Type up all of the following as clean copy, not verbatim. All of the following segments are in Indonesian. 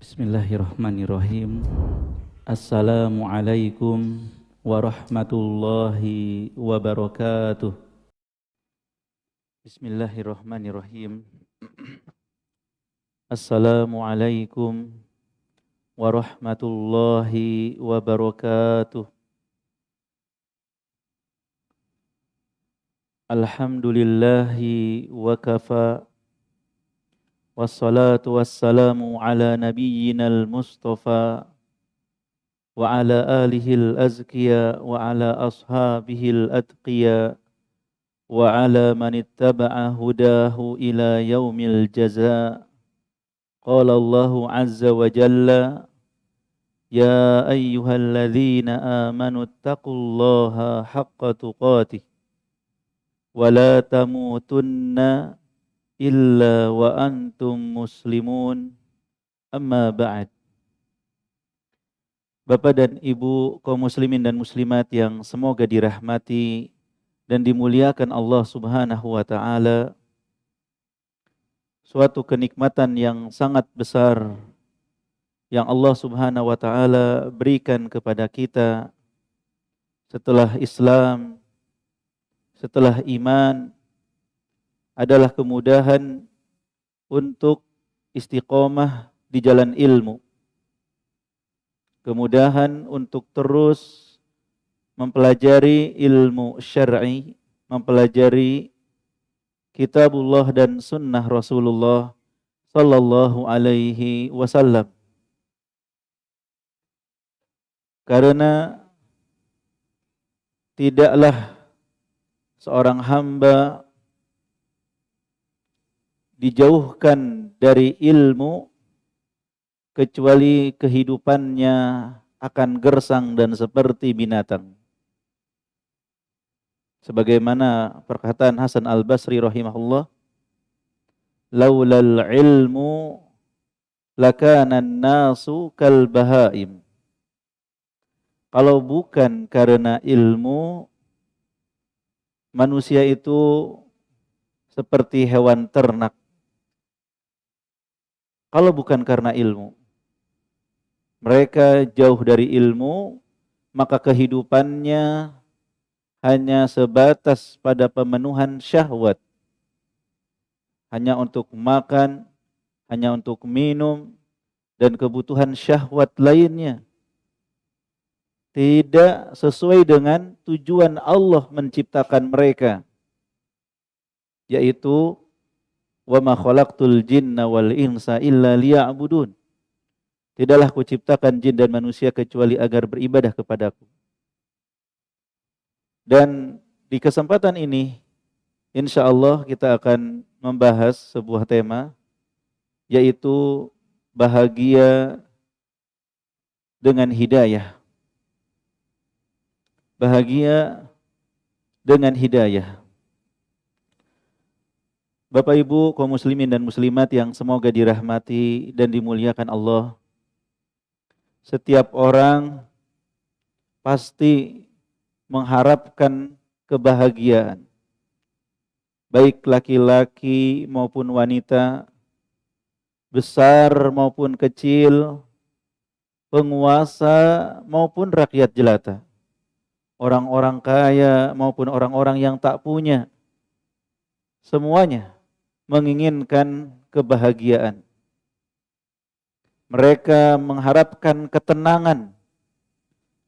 Bismillahirrahmanirrahim. Assalamualaikum warahmatullahi wabarakatuh. Bismillahirrahmanirrahim. Assalamualaikum warahmatullahi wabarakatuh. Alhamdulillahi wa kafa. Wassalatu wassalamu ala nabiyyinal mustafa wa ala alihil azkiya wa ala ashabihil atqiya wa ala man ittaba'a hudahu ila yaumil jazaa. Qala Allahu azza wa jalla, ya ayyuhalladzina amanu taqullaha haqqa tuqatih wa la tamutunna illa wa antum muslimun, amma ba'd. Bapak dan Ibu kaum muslimin dan muslimat yang semoga dirahmati dan dimuliakan Allah Subhanahu wa taala. Suatu kenikmatan yang sangat besar yang Allah Subhanahu wa taala berikan kepada kita setelah Islam, setelah iman, adalah kemudahan untuk istiqomah di jalan ilmu. Kemudahan untuk terus mempelajari ilmu syar'i, mempelajari kitabullah dan sunnah Rasulullah sallallahu alaihi wasallam. Karena tidaklah seorang hamba dijauhkan dari ilmu kecuali kehidupannya akan gersang dan seperti binatang. Sebagaimana perkataan Hasan Al-Basri rahimahullah, laulal ilmu lakana an-nasu kal bahaim. Kalau bukan karena ilmu, manusia itu seperti hewan ternak. Kalau bukan karena ilmu, mereka jauh dari ilmu, maka kehidupannya hanya sebatas pada pemenuhan syahwat. Hanya untuk makan, hanya untuk minum, dan kebutuhan syahwat lainnya. Tidak sesuai dengan tujuan Allah menciptakan mereka, yaitu wa ma khalaqtul jinna wal insa illa liya'budun. Tidaklah kuciptakan jin dan manusia kecuali agar beribadah kepadaku. Dan di kesempatan ini insyaallah kita akan membahas sebuah tema, yaitu bahagia dengan hidayah. Bahagia dengan hidayah. Bapak Ibu kaum muslimin dan muslimat yang semoga dirahmati dan dimuliakan Allah. Setiap orang pasti mengharapkan kebahagiaan. Baik laki-laki maupun wanita, besar maupun kecil, penguasa maupun rakyat jelata. Orang-orang kaya maupun orang-orang yang tak punya. Semuanya menginginkan kebahagiaan. Mereka mengharapkan ketenangan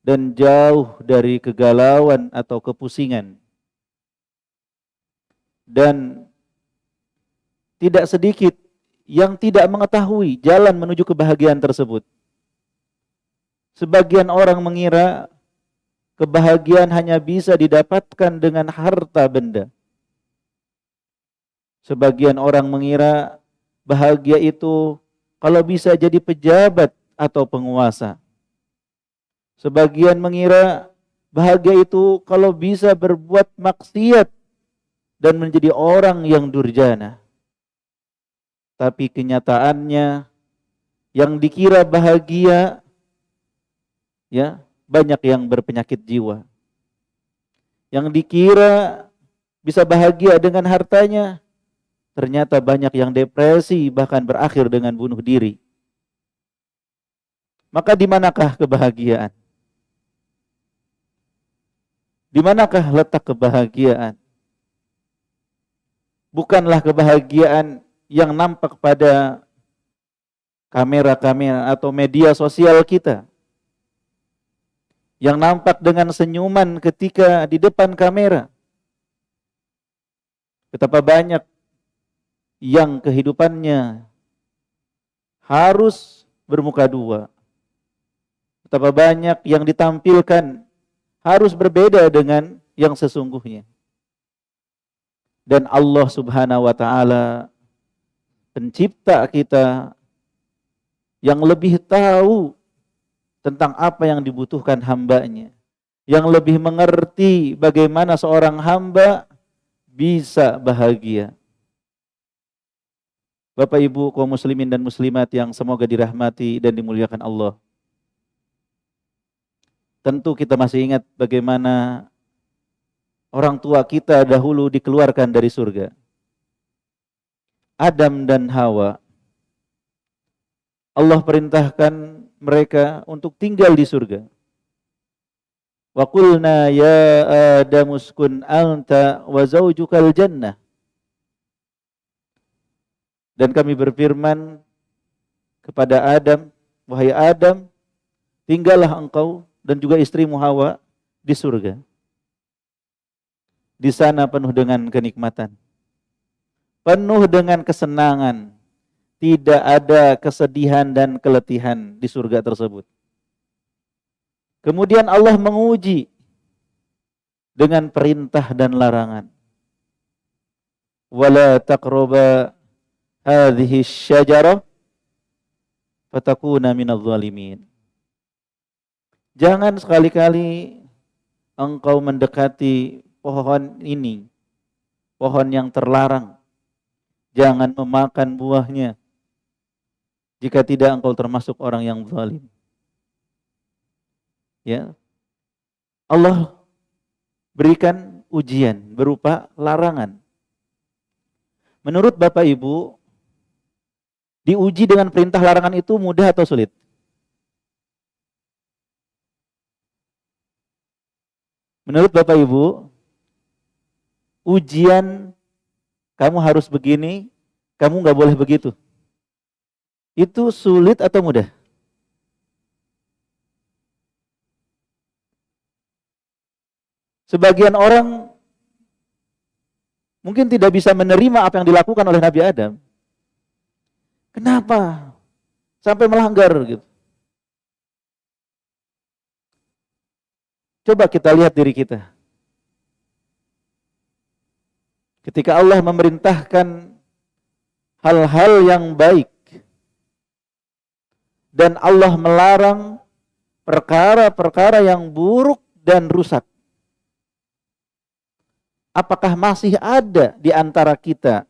dan jauh dari kegalauan atau kepusingan. Dan tidak sedikit yang tidak mengetahui jalan menuju kebahagiaan tersebut. Sebagian orang mengira kebahagiaan hanya bisa didapatkan dengan harta benda. Sebagian orang mengira bahagia itu kalau bisa jadi pejabat atau penguasa. Sebagian mengira bahagia itu kalau bisa berbuat maksiat dan menjadi orang yang durjana. Tapi kenyataannya yang dikira bahagia, ya, banyak yang berpenyakit jiwa. Yang dikira bisa bahagia dengan hartanya, ternyata banyak yang depresi bahkan berakhir dengan bunuh diri. Maka di manakah kebahagiaan? Di manakah letak kebahagiaan? Bukanlah kebahagiaan yang nampak pada kamera-kamera atau media sosial kita, yang nampak dengan senyuman ketika di depan kamera. Betapa banyak yang kehidupannya harus bermuka dua. Betapa banyak yang ditampilkan harus berbeda dengan yang sesungguhnya. Dan Allah Subhanahu wa taala, pencipta kita, yang lebih tahu tentang apa yang dibutuhkan hambanya, yang lebih mengerti bagaimana seorang hamba bisa bahagia. Bapak Ibu kaum muslimin dan muslimat yang semoga dirahmati dan dimuliakan Allah. Tentu kita masih ingat bagaimana orang tua kita dahulu dikeluarkan dari surga. Adam dan Hawa. Allah perintahkan mereka untuk tinggal di surga. Wa qulna ya Adam uskun anta wa zaujukal jannah. Dan kami berfirman kepada Adam, wahai Adam, tinggallah engkau dan juga istrimu Hawa di surga. Di sana penuh dengan kenikmatan, penuh dengan kesenangan. Tidak ada kesedihan dan keletihan di surga tersebut. Kemudian Allah menguji dengan perintah dan larangan. Wala taqraba hadhihi syajarah fatakuna minadh dhalimin. Jangan sekali-kali engkau mendekati pohon ini, pohon yang terlarang. Jangan memakan buahnya. Jika tidak, engkau termasuk orang yang zalim. Ya. Allah berikan ujian berupa larangan. Menurut Bapak Ibu, diuji dengan perintah larangan itu mudah atau sulit? Menurut Bapak Ibu, ujian kamu harus begini, kamu nggak boleh begitu. Itu sulit atau mudah? Sebagian orang mungkin tidak bisa menerima apa yang dilakukan oleh Nabi Adam. Kenapa? Sampai melanggar gitu. Coba kita lihat diri kita. Ketika Allah memerintahkan hal-hal yang baik, dan Allah melarang perkara-perkara yang buruk dan rusak. Apakah masih ada di antara kita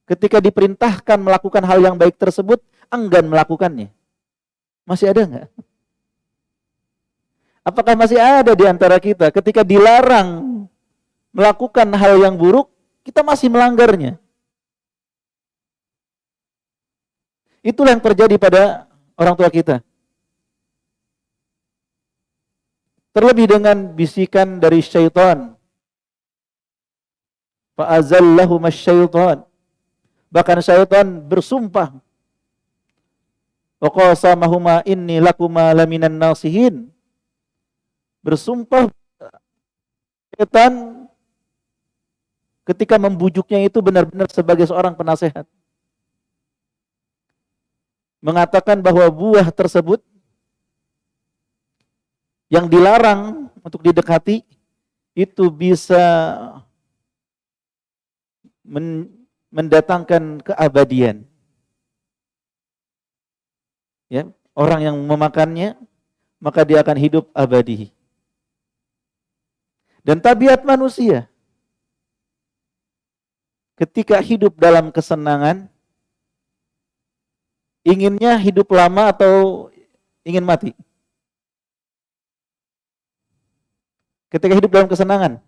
ketika diperintahkan melakukan hal yang baik tersebut enggan melakukannya? Masih ada enggak? Apakah masih ada di antara kita ketika dilarang melakukan hal yang buruk, kita masih melanggarnya? Itulah yang terjadi pada orang tua kita. Terlebih dengan bisikan dari syaitan. Fa'azallahum asy-syaitan. Bahkan syaitan bersumpah. Wa qasamahuma inni lakuma laminan nasihin. Bersumpah syaitan ketika membujuknya itu benar-benar sebagai seorang penasehat. Mengatakan bahwa buah tersebut yang dilarang untuk didekati itu bisa mendatangkan keabadian. Ya, orang yang memakannya maka dia akan hidup abadi. Dan tabiat manusia ketika hidup dalam kesenangan, inginnya hidup lama atau ingin mati? Ketika hidup dalam kesenangan,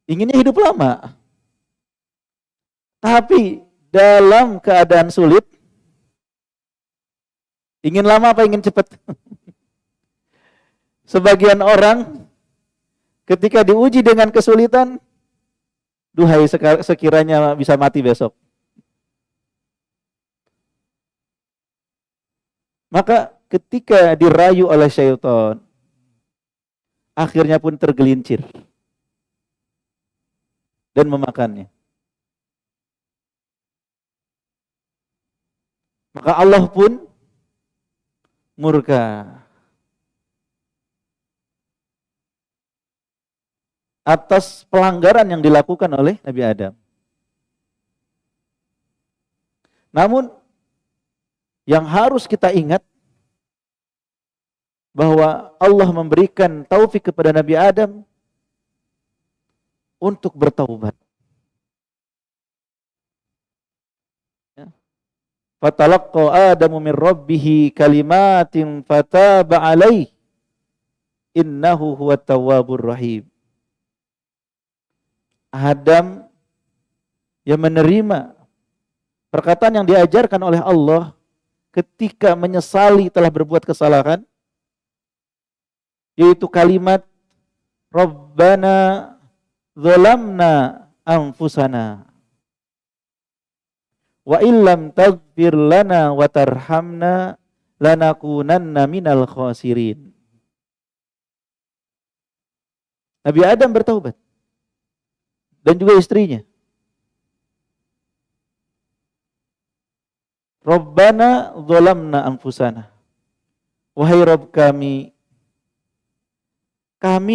inginnya hidup lama. Tapi dalam keadaan sulit, Ingin lama apa ingin cepat? Sebagian orang ketika diuji dengan kesulitan, duhai sekiranya bisa mati besok. Maka ketika dirayu oleh syaitan, akhirnya pun tergelincir dan memakannya. Maka Allah pun murka atas pelanggaran yang dilakukan oleh Nabi Adam. Namun yang harus kita ingat bahwa Allah memberikan taufik kepada Nabi Adam untuk bertaubat. Fatalaqqa Adamu min rabbih kalimatin fataba alaih innahu huwat tawwabur rahim. Adam yang menerima perkataan yang diajarkan oleh Allah ketika menyesali telah berbuat kesalahan, yaitu kalimat Rabbana zalamna anfusana wa illam taghfir lana wa tarhamna lanakunanna minal khasirin. Nabi Adam bertaubat dan juga istrinya. Rabbana zalamna anfusana. Wahai Rabb kami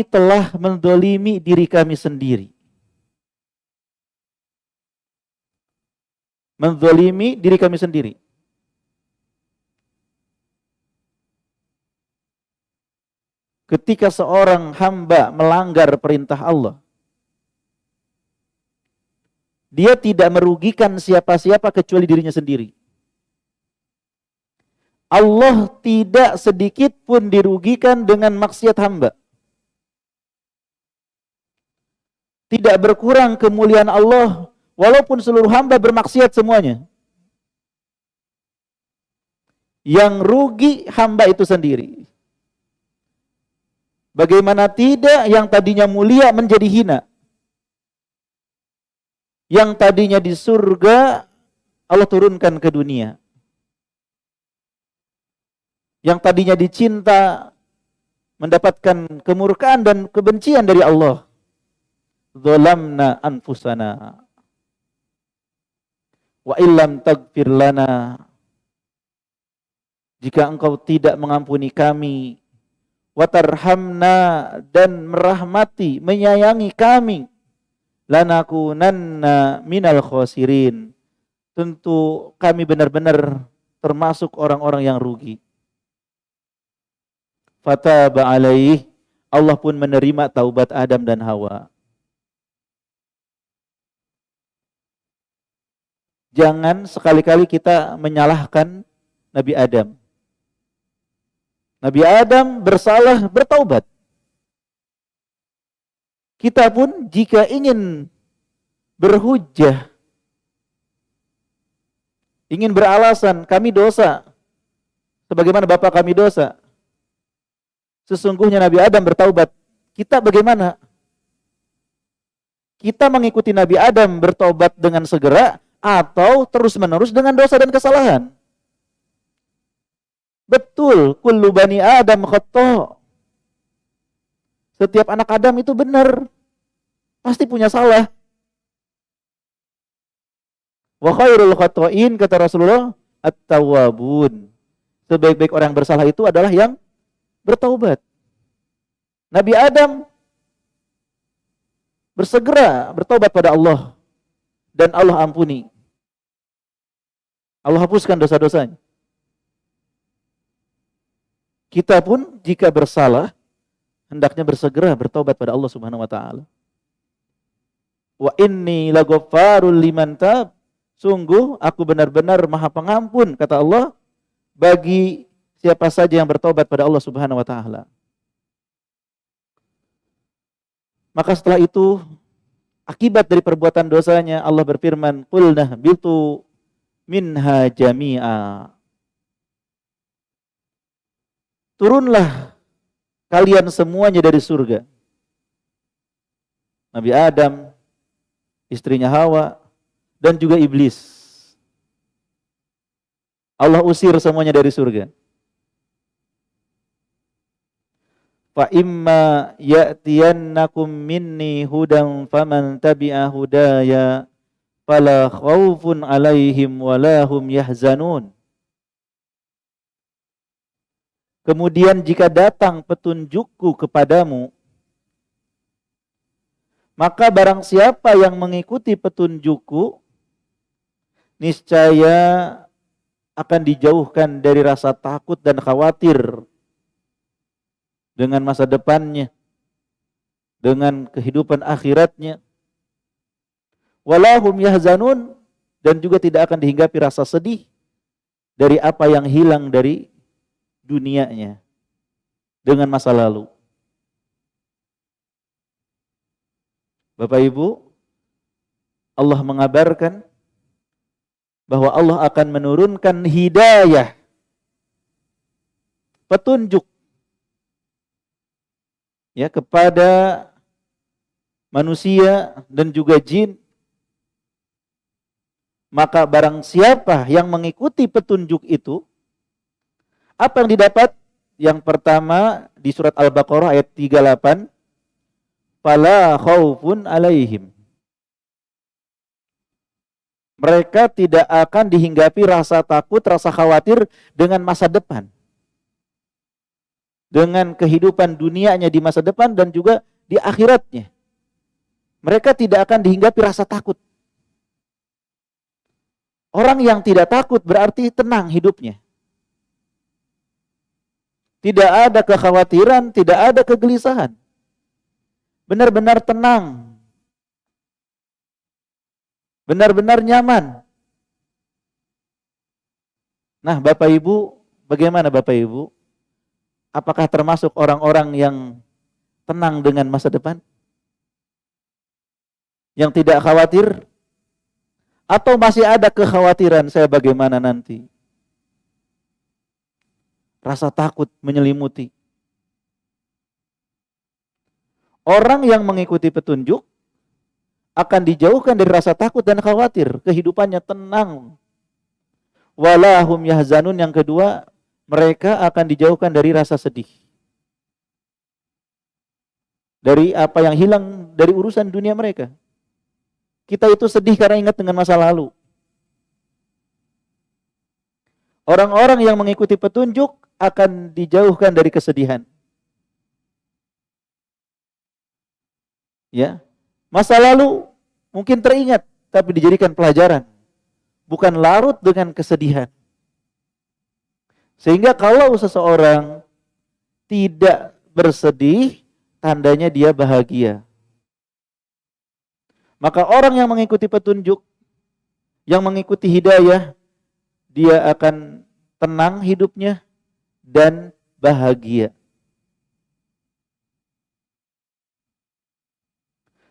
telah mendolimi diri kami sendiri. Mendolimi diri kami sendiri. Ketika seorang hamba melanggar perintah Allah, dia tidak merugikan siapa-siapa kecuali dirinya sendiri. Allah tidak sedikit pun dirugikan dengan maksiat hamba. Tidak berkurang kemuliaan Allah walaupun seluruh hamba bermaksiat semuanya. Yang rugi hamba itu sendiri. Bagaimana tidak yang tadinya mulia menjadi hina. Yang tadinya di surga Allah turunkan ke dunia. Yang tadinya dicinta mendapatkan kemurkaan dan kebencian dari Allah. Zalamna anfusana wa illam taghfir lana, jika engkau tidak mengampuni kami, wa tarhamna, dan merahmati, menyayangi kami, lanakunanna minal khasirin, tentu kami benar-benar termasuk orang-orang yang rugi. Fataba alaih, Allah pun menerima taubat Adam dan Hawa. Jangan sekali-kali kita menyalahkan Nabi Adam. Nabi Adam bersalah, bertaubat. Kita pun jika ingin berhujjah, ingin beralasan kami dosa, sebagaimana Bapak kami dosa, sesungguhnya Nabi Adam bertaubat. Kita bagaimana? Kita mengikuti Nabi Adam bertaubat dengan segera, atau terus-menerus dengan dosa dan kesalahan. Betul, kullu bani Adam khata'. Setiap anak Adam itu benar. Pasti punya salah. Wa khairul khata'in, kata Rasulullah, at-tawwabun. Sebaik-baik orang yang bersalah itu adalah yang bertaubat. Nabi Adam bersegera bertaubat pada Allah dan Allah ampuni. Allah hapuskan dosa-dosanya. Kita pun jika bersalah hendaknya bersegera bertaubat pada Allah Subhanahu wa taala. Wa inni laghaffarul liman tab. Sungguh aku benar-benar Maha Pengampun, kata Allah, bagi siapa saja yang bertobat pada Allah Subhanahu wa taala. Maka setelah itu, akibat dari perbuatan dosanya, Allah berfirman, qulna bitu minha jami'a. turunlah kalian semuanya dari surga. Nabi Adam, istrinya Hawa, dan juga iblis. Allah usir semuanya dari surga. Fa imma ya'tiyannakum minni hudan faman tabi'a hudaya fala khaufun 'alaihim wala hum yahzanun. Kemudian jika datang petunjukku kepadamu, maka barang siapa yang mengikuti petunjukku, niscaya akan dijauhkan dari rasa takut dan khawatir dengan masa depannya, dengan kehidupan akhiratnya. Walahum yahzanun, dan juga tidak akan dihinggapi rasa sedih dari apa yang hilang dari dunianya dengan masa lalu. Bapak Ibu, Allah mengabarkan bahwa Allah akan menurunkan hidayah, petunjuk ya kepada manusia dan juga jin. Maka barang siapa yang mengikuti petunjuk itu, apa yang didapat? Yang pertama di surat Al-Baqarah ayat 38, fala khaufun alaihim. Mereka tidak akan dihinggapi rasa takut, rasa khawatir dengan masa depan. Dengan kehidupan dunianya di masa depan dan juga di akhiratnya. Mereka tidak akan dihinggapi rasa takut. Orang yang tidak takut berarti tenang hidupnya. Tidak ada kekhawatiran, tidak ada kegelisahan. Benar-benar tenang. Benar-benar nyaman. Nah, Bapak Ibu, bagaimana Bapak Ibu? Apakah termasuk orang-orang yang tenang dengan masa depan? Yang tidak khawatir? Atau masih ada kekhawatiran saya bagaimana nanti? Rasa takut menyelimuti. Orang yang mengikuti petunjuk akan dijauhkan dari rasa takut dan khawatir. Kehidupannya tenang. Walahum yahzanun, yang kedua, mereka akan dijauhkan dari rasa sedih. Dari apa yang hilang dari urusan dunia mereka. Kita itu sedih karena ingat dengan masa lalu. Orang-orang yang mengikuti petunjuk akan dijauhkan dari kesedihan. Ya. Masa lalu mungkin teringat, tapi dijadikan pelajaran. Bukan larut dengan kesedihan. Sehingga kalau seseorang tidak bersedih, tandanya dia bahagia. Maka orang yang mengikuti petunjuk, yang mengikuti hidayah, dia akan tenang hidupnya dan bahagia.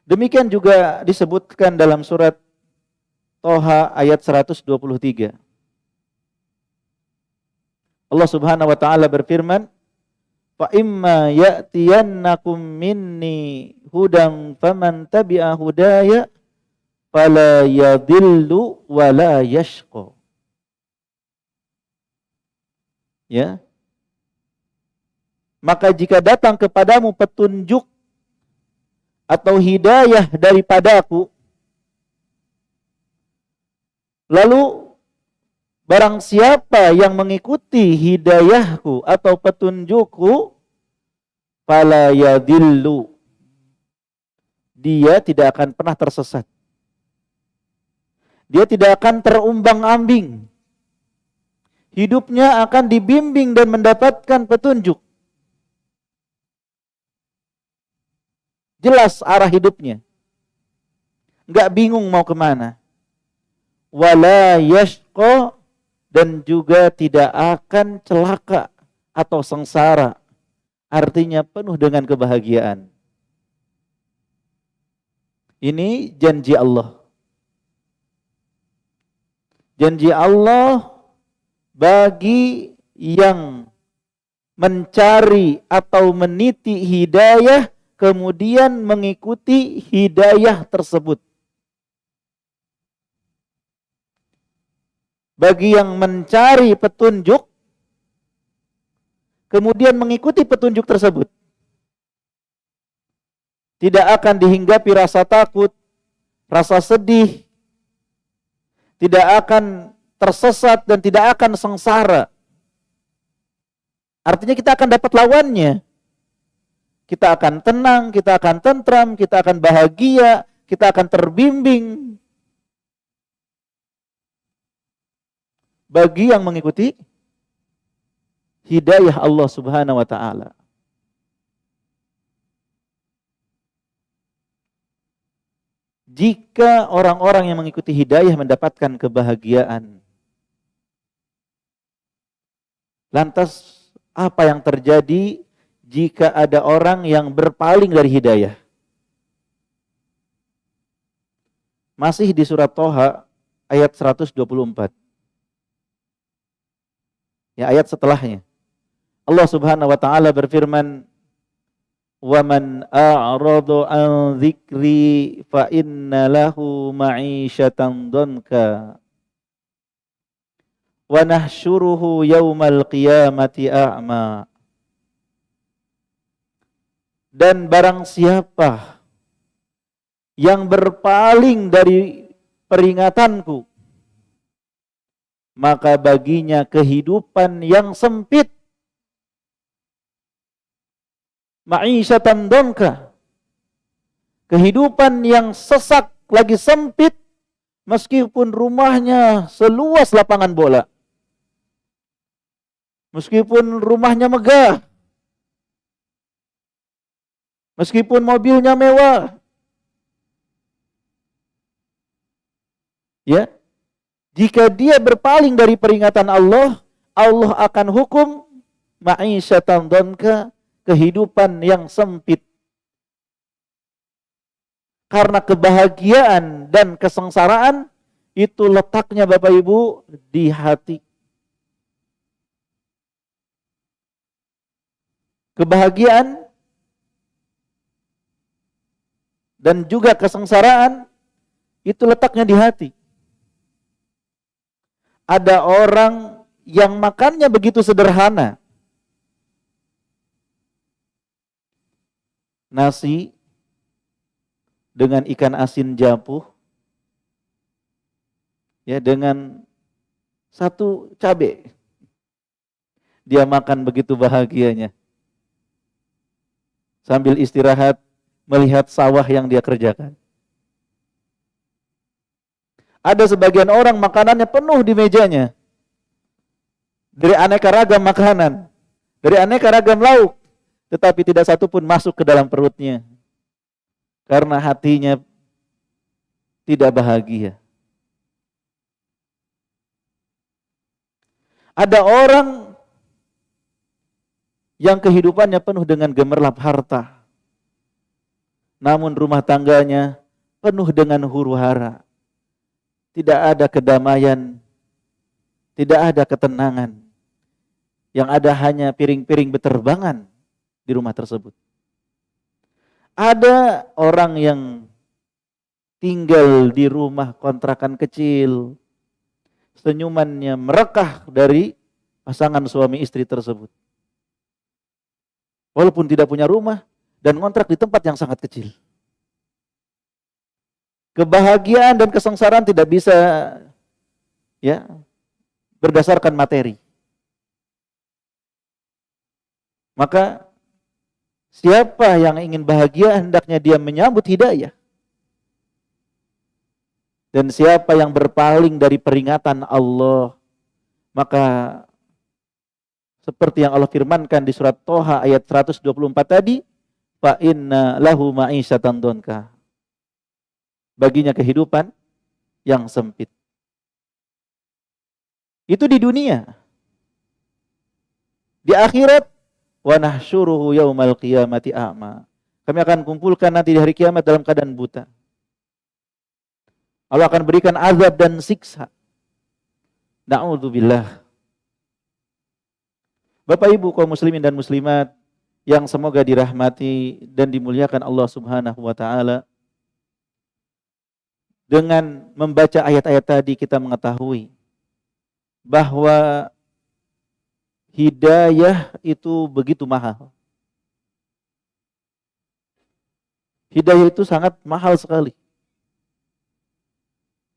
Demikian juga disebutkan dalam surat Toha ayat 123. Allah Subhanahu wa taala berfirman, "Fa imma ya'tiyannakum minni hudan faman tabi'a hudaya fala yadhillu wa la yashqa." Ya. Maka jika datang kepadamu petunjuk atau hidayah daripadaku, lalu barang siapa yang mengikuti hidayahku atau petunjukku, fala yadhillu, dia tidak akan pernah tersesat. Dia tidak akan terumbang-ambing. Hidupnya akan dibimbing dan mendapatkan petunjuk. Jelas arah hidupnya. Enggak bingung mau kemana. Wala yashqa, dan juga tidak akan celaka atau sengsara. Artinya penuh dengan kebahagiaan. Ini janji Allah. Janji Allah bagi yang mencari atau meniti hidayah, kemudian mengikuti hidayah tersebut. Bagi yang mencari petunjuk, kemudian mengikuti petunjuk tersebut, tidak akan dihinggapi rasa takut, rasa sedih, tidak akan tersesat dan tidak akan sengsara. Artinya kita akan dapat lawannya. Kita akan tenang, kita akan tentram, kita akan bahagia, kita akan terbimbing. Bagi yang mengikuti hidayah Allah Subhanahu wa taala. Jika orang-orang yang mengikuti hidayah mendapatkan kebahagiaan, lantas apa yang terjadi jika ada orang yang berpaling dari hidayah? Masih di surat Thaha ayat 124. Ya, ayat setelahnya. Allah Subhanahu wa taala berfirman, وَمَنْ أَعْرَضَ عَنْ ذِكْرِي فَإِنَّ لَهُ مَعِيشَةً ضَنْكًا وَنَحْشُرُهُ يَوْمَ الْقِيَامَةِ أَعْمَى. Dan barang siapa yang berpaling dari peringatanku, maka baginya kehidupan yang sempit, ma'isyatan donka, kehidupan yang sesak lagi sempit, meskipun rumahnya seluas lapangan bola, meskipun rumahnya megah, meskipun mobilnya mewah, ya, jika dia berpaling dari peringatan Allah, Allah akan hukum ma'isyatan donka, kehidupan yang sempit. Karena kebahagiaan dan kesengsaraan itu letaknya Bapak Ibu di hati. Kebahagiaan dan juga kesengsaraan itu letaknya di hati. Ada orang yang makannya begitu sederhana. Nasi dengan ikan asin japuh, ya, dengan satu cabai. Dia makan begitu bahagianya. Sambil istirahat melihat sawah yang dia kerjakan. Ada sebagian orang makanannya penuh di mejanya. Dari aneka ragam makanan, dari aneka ragam lauk, tetapi tidak satu pun masuk ke dalam perutnya. Karena hatinya tidak bahagia. Ada orang yang kehidupannya penuh dengan gemerlap harta. Namun rumah tangganya penuh dengan huru-hara. Tidak ada kedamaian, tidak ada ketenangan. Yang ada hanya piring-piring beterbangan di rumah tersebut. Ada orang yang tinggal di rumah kontrakan kecil, senyumannya merekah dari pasangan suami istri tersebut. Walaupun tidak punya rumah dan kontrak di tempat yang sangat kecil. Kebahagiaan dan kesengsaraan tidak bisa, ya, berdasarkan materi. Maka siapa yang ingin bahagia, hendaknya dia menyambut hidayah. Dan siapa yang berpaling dari peringatan Allah, maka seperti yang Allah firmankan di surat Thaha ayat 124 tadi, fa inna lahu ma'isyatan donka. Baginya kehidupan yang sempit. Itu di dunia. Di akhirat, wa nahsyuruhu yaumal qiyamati a'ma. Kami akan kumpulkan nanti di hari kiamat dalam keadaan buta. Allah akan berikan azab dan siksa. Na'udzubillah. Bapak Ibu kaum muslimin dan muslimat yang semoga dirahmati dan dimuliakan Allah Subhanahu wa taala. Dengan membaca ayat-ayat tadi kita mengetahui bahwa hidayah itu begitu mahal. Hidayah itu sangat mahal sekali.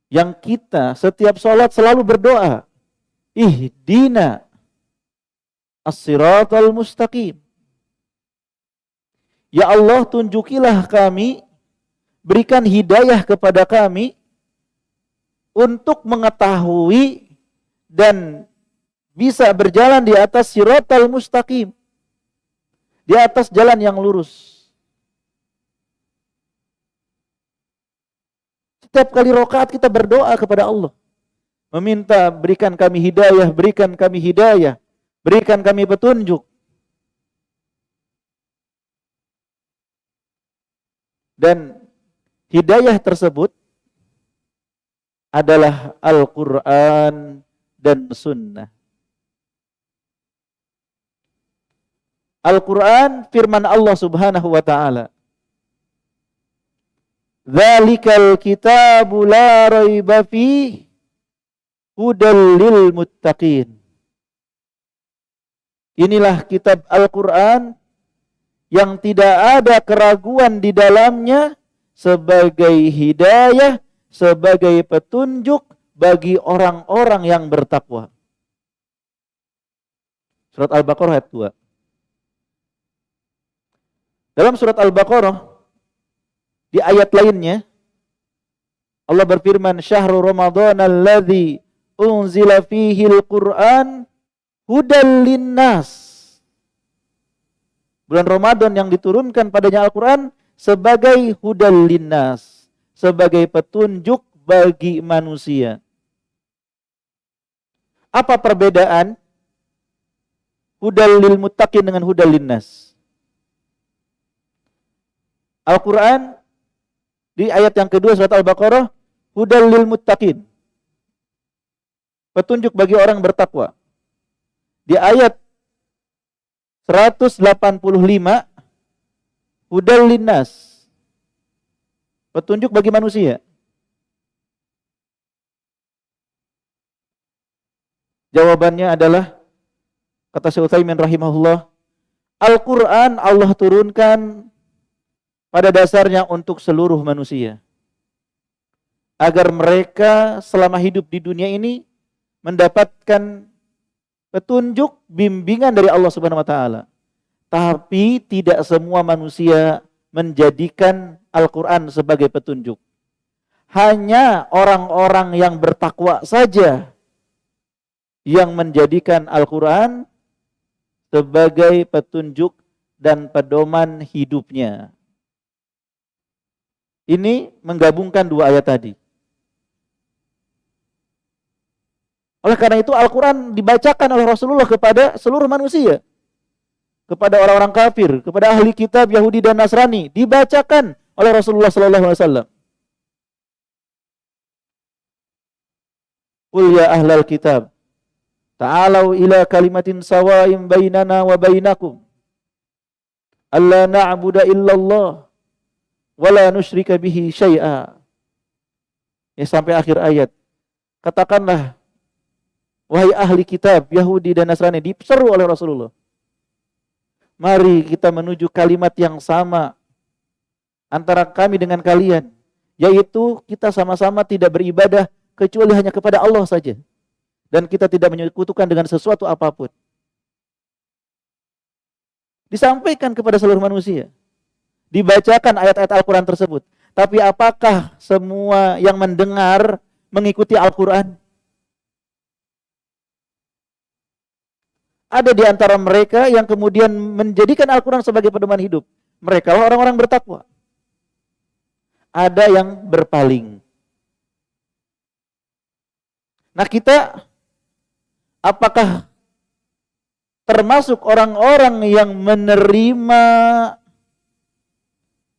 Yang kita setiap sholat selalu berdoa, Ihdina as-siratal mustaqim. Ya Allah, tunjukilah kami, berikan hidayah kepada kami untuk mengetahui dan bisa berjalan di atas siratal mustaqim, di atas jalan yang lurus. Setiap kali rakaat kita berdoa kepada Allah, meminta berikan kami hidayah, berikan kami hidayah, berikan kami petunjuk. Dan hidayah tersebut adalah Al-Quran dan Sunnah. Al-Quran firman Allah Subhanahu wa ta'ala. Dzalikal kitabu la raiba fihi hudal lil muttaqin. Inilah kitab Al-Quran yang tidak ada keraguan di dalamnya sebagai hidayah, sebagai petunjuk bagi orang-orang yang bertakwa. Surat Al-Baqarah ayat 2. Dalam surat Al-Baqarah di ayat lainnya Allah berfirman, "Syahrul Ramadhan alladzi unzila fihi al-Qur'an hudal linnas." Bulan Ramadan yang diturunkan padanya Al-Quran sebagai hudal linnas, sebagai petunjuk bagi manusia. Apa perbedaan hudal lil muttaqin dengan hudal linnas? Al-Quran di ayat yang kedua surat Al-Baqarah, hudal lil muttaqin, petunjuk bagi orang bertakwa. Di ayat 185 hudal linnas, petunjuk bagi manusia. Jawabannya adalah, kata Syekh Utsaimin rahimahullah, Al-Quran Allah turunkan pada dasarnya untuk seluruh manusia, agar mereka selama hidup di dunia ini mendapatkan petunjuk, bimbingan dari Allah Subhanahu wa taala. Tapi tidak semua manusia menjadikan Al-Quran sebagai petunjuk. Hanya orang-orang yang bertakwa saja yang menjadikan Al-Quran sebagai petunjuk dan pedoman hidupnya. Ini menggabungkan dua ayat tadi. Oleh karena itu Al-Quran dibacakan oleh Rasulullah kepada seluruh manusia. Kepada orang-orang kafir, kepada ahli kitab Yahudi dan Nasrani, dibacakan oleh Rasulullah SAW. Qul ya ahlal kitab, ta'alau ila kalimatin sawa'im bainana wa bainakum, alla na'budu illallah, wa la nusyrika bihi syai'a. Sampai akhir ayat. Katakanlah, wahai ahli kitab, Yahudi dan Nasrani, diseru oleh Rasulullah. Mari kita menuju kalimat yang sama antara kami dengan kalian, yaitu kita sama-sama tidak beribadah kecuali hanya kepada Allah saja. Dan kita tidak menyekutukan dengan sesuatu apapun. Disampaikan kepada seluruh manusia. Dibacakan ayat-ayat Al-Quran tersebut. Tapi apakah semua yang mendengar mengikuti Al-Quran? Ada di antara mereka yang kemudian menjadikan Al-Quran sebagai pedoman hidup. Mereka lah orang-orang bertakwa. Ada yang berpaling. Nah, kita apakah termasuk orang-orang yang menerima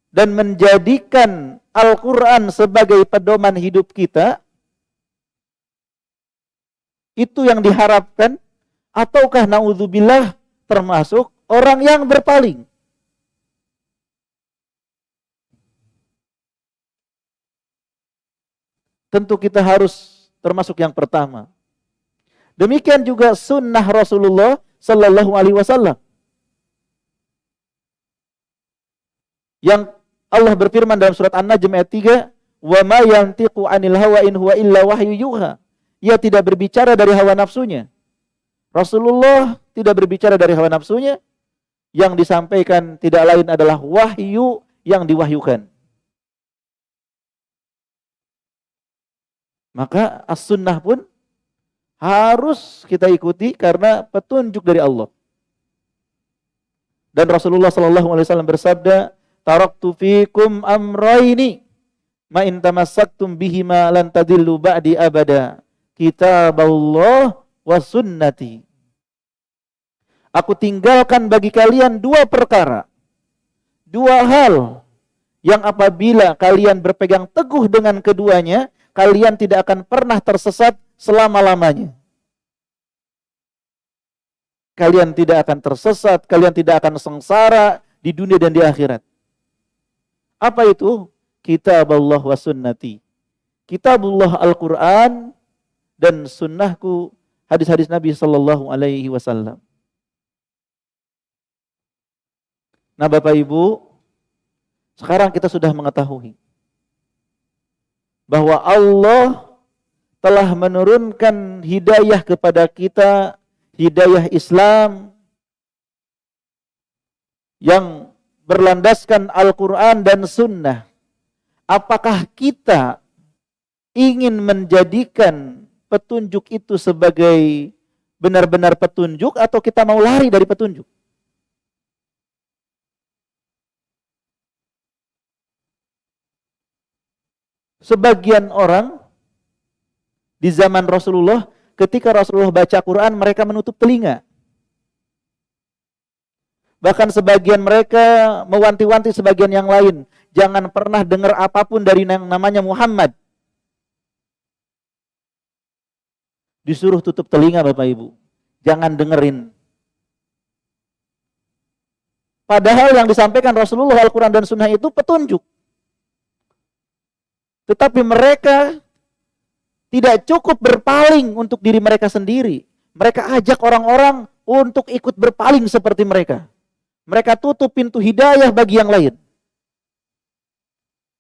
dan menjadikan Al-Quran sebagai pedoman hidup kita? Itu yang diharapkan. Ataukah na'udzubillah termasuk orang yang berpaling. Tentu kita harus termasuk yang pertama. Demikian juga sunnah Rasulullah Sallallahu Alaihi Wasallam. Yang Allah berfirman dalam surat An-Najm ayat 3, "Wa ma yantiqu 'anil hawa in huwa illa wahyu yuha." Ia tidak berbicara dari hawa nafsunya. Rasulullah tidak berbicara dari hawa nafsunya. Yang disampaikan tidak lain adalah wahyu yang diwahyukan. Maka as-sunnah pun harus kita ikuti karena petunjuk dari Allah. Dan Rasulullah sallallahu alaihi wasallam bersabda, "Taraktu fikum amrayni ma in tamassaktum bihima lan tadillu ba'di abada. Kitabullah wa sunnati." Aku tinggalkan bagi kalian dua perkara. Dua hal yang apabila kalian berpegang teguh dengan keduanya, kalian tidak akan pernah tersesat selama-lamanya. Kalian tidak akan tersesat, kalian tidak akan sengsara di dunia dan di akhirat. Apa itu? Kitabullah wa sunnati. Kitabullah Al-Quran dan sunnahku, hadis-hadis Nabi sallallahu alaihi wasallam. Nah Bapak Ibu, sekarang kita sudah mengetahui bahwa Allah telah menurunkan hidayah kepada kita, hidayah Islam yang berlandaskan Al-Quran dan Sunnah. Apakah kita ingin menjadikan petunjuk itu sebagai benar-benar petunjuk atau kita mau lari dari petunjuk? Sebagian orang di zaman Rasulullah, ketika Rasulullah baca Quran, mereka menutup telinga. Bahkan sebagian mereka mewanti-wanti sebagian yang lain, jangan pernah dengar apapun dari yang namanya Muhammad. Disuruh tutup telinga Bapak Ibu, jangan dengerin. Padahal yang disampaikan Rasulullah, Al-Quran dan Sunnah itu petunjuk. Tetapi mereka tidak cukup berpaling untuk diri mereka sendiri. Mereka ajak orang-orang untuk ikut berpaling seperti mereka. Mereka tutup pintu hidayah bagi yang lain.